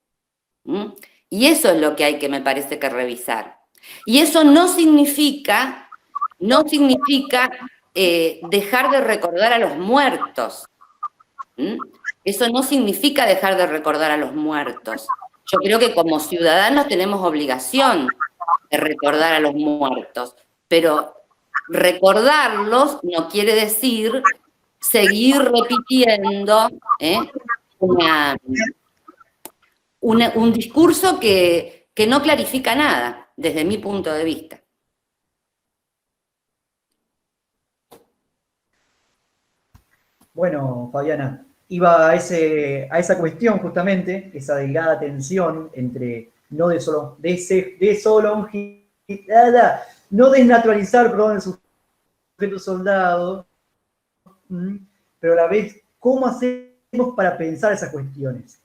Y eso es lo que hay que, me parece, que revisar. Y eso no significa dejar de recordar a los muertos. Eso no significa dejar de recordar a los muertos. Yo creo que como ciudadanos tenemos obligación de recordar a los muertos, pero recordarlos no quiere decir seguir repitiendo un discurso que no clarifica nada, desde mi punto de vista. Bueno, Fabiana, iba a esa cuestión justamente, esa delgada tensión entre no desnaturalizar, perdón, el sujeto soldado, pero a la vez, ¿cómo hacemos para pensar esas cuestiones?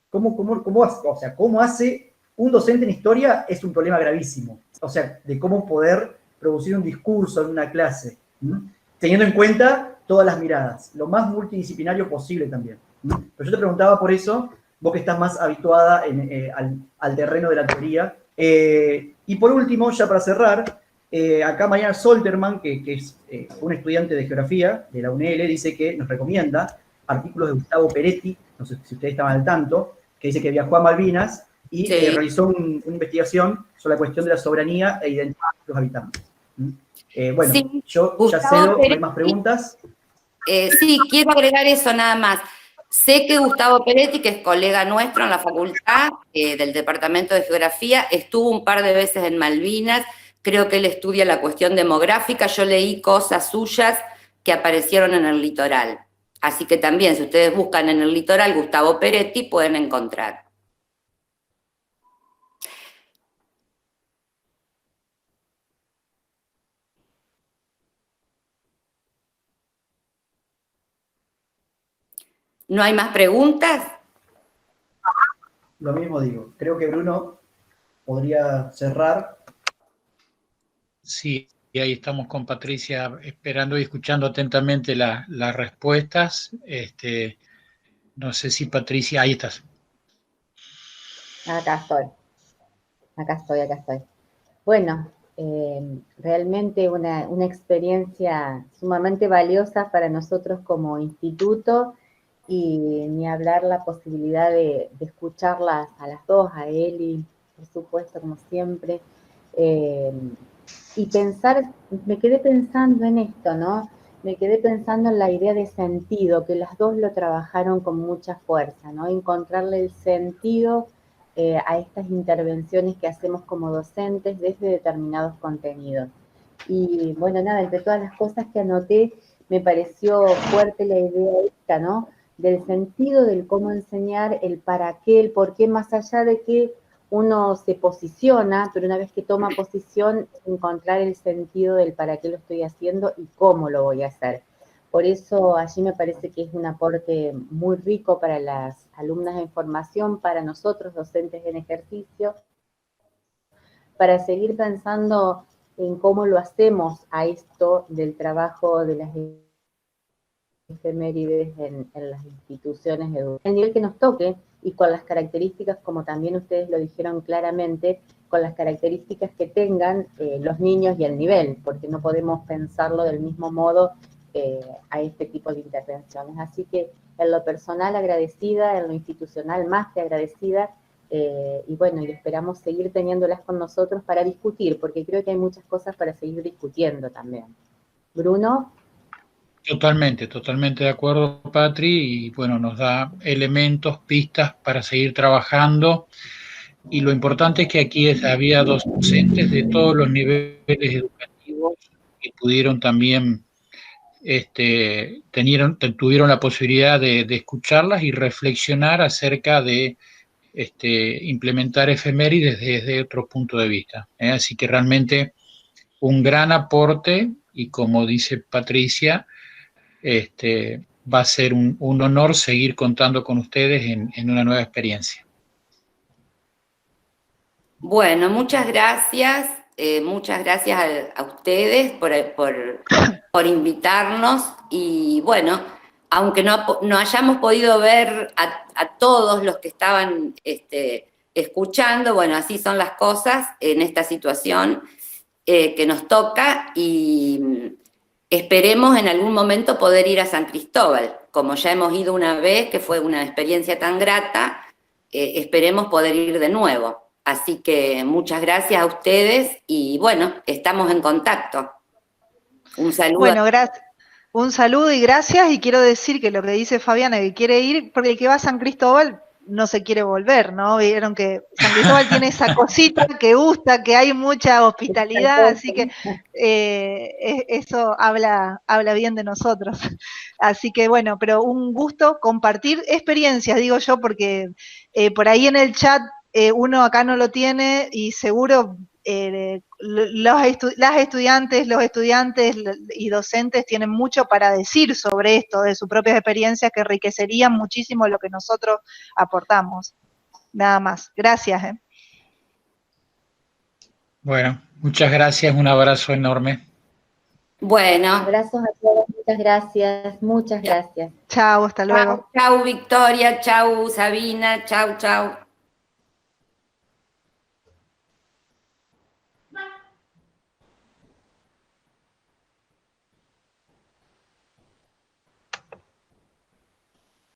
¿Cómo hace un docente en historia? Es un problema gravísimo. O sea, de cómo poder producir un discurso en una clase, teniendo en cuenta todas las miradas, lo más multidisciplinario posible también. Pero yo te preguntaba por eso, vos que estás más habituada al terreno de la teoría. Y por último, ya para cerrar, acá Mariana Solterman, que es un estudiante de geografía de la UNL, dice que nos recomienda artículos de Gustavo Peretti, no sé si ustedes estaban al tanto, que dice que viajó a Malvinas y realizó una investigación sobre la cuestión de la soberanía e identidad de los habitantes. Bueno, sí, yo Gustavo ya cedo, Peretti, no hay más preguntas. Sí, quiero agregar eso nada más. Sé que Gustavo Peretti, que es colega nuestro en la facultad del Departamento de Geografía, estuvo un par de veces en Malvinas, creo que él estudia la cuestión demográfica, yo leí cosas suyas que aparecieron en el litoral. Así que también, si ustedes buscan en el litoral Gustavo Peretti, pueden encontrar. ¿No hay más preguntas? Lo mismo digo. Creo que Bruno podría cerrar. Sí, y ahí estamos con Patricia esperando y escuchando atentamente las respuestas. No sé si Patricia, ahí estás. Acá estoy, acá estoy. Bueno, realmente una experiencia sumamente valiosa para nosotros como instituto y ni hablar la posibilidad de escucharlas a las dos, a Eli, por supuesto, como siempre, y pensar, me quedé pensando en esto, ¿no? Me quedé pensando en la idea de sentido, que las dos lo trabajaron con mucha fuerza, ¿no? Encontrarle el sentido a estas intervenciones que hacemos como docentes desde determinados contenidos. Y bueno, nada, entre todas las cosas que anoté, me pareció fuerte la idea esta, ¿no? Del sentido, del cómo enseñar, el para qué, el por qué, más allá de que uno se posiciona, pero una vez que toma posición, encontrar el sentido del para qué lo estoy haciendo y cómo lo voy a hacer. Por eso allí me parece que es un aporte muy rico para las alumnas en formación, para nosotros docentes en ejercicio, para seguir pensando en cómo lo hacemos a esto del trabajo de las efemérides en las instituciones educativas. El nivel que nos toque y con las características, como también ustedes lo dijeron claramente, con las características que tengan los niños y el nivel, porque no podemos pensarlo del mismo modo a este tipo de intervenciones. Así que en lo personal agradecida, en lo institucional más que agradecida, y bueno, y esperamos seguir teniéndolas con nosotros para discutir, porque creo que hay muchas cosas para seguir discutiendo también. Bruno. Totalmente de acuerdo, Patri, y bueno, nos da elementos, pistas para seguir trabajando. Y lo importante es que aquí había docentes de todos los niveles educativos que pudieron también, tuvieron la posibilidad de escucharlas y reflexionar acerca de implementar efemérides desde otro punto de vista. Así que realmente un gran aporte y como dice Patricia, va a ser un honor seguir contando con ustedes en una nueva experiencia. Bueno, muchas gracias a ustedes por invitarnos y bueno, aunque no hayamos podido ver a todos los que estaban escuchando, bueno, así son las cosas en esta situación que nos toca y esperemos en algún momento poder ir a San Cristóbal, como ya hemos ido una vez, que fue una experiencia tan grata, esperemos poder ir de nuevo. Así que muchas gracias a ustedes y bueno, estamos en contacto. Un saludo. Bueno, un saludo y gracias, y quiero decir que lo que dice Fabiana, que quiere ir, porque el que va a San Cristóbal no se quiere volver, ¿no? Vieron que San Cristóbal tiene esa cosita que gusta, que hay mucha hospitalidad, así que eso habla bien de nosotros. Así que bueno, pero un gusto compartir experiencias, digo yo, porque por ahí en el chat uno acá no lo tiene y seguro las estudiantes, los estudiantes y docentes tienen mucho para decir sobre esto, de sus propias experiencias, que enriquecerían muchísimo lo que nosotros aportamos. Nada más. Gracias. Bueno, muchas gracias, un abrazo enorme. Bueno. Abrazos a todos, muchas gracias. Chao, hasta luego. Chao, Victoria, chao, Sabina, chao.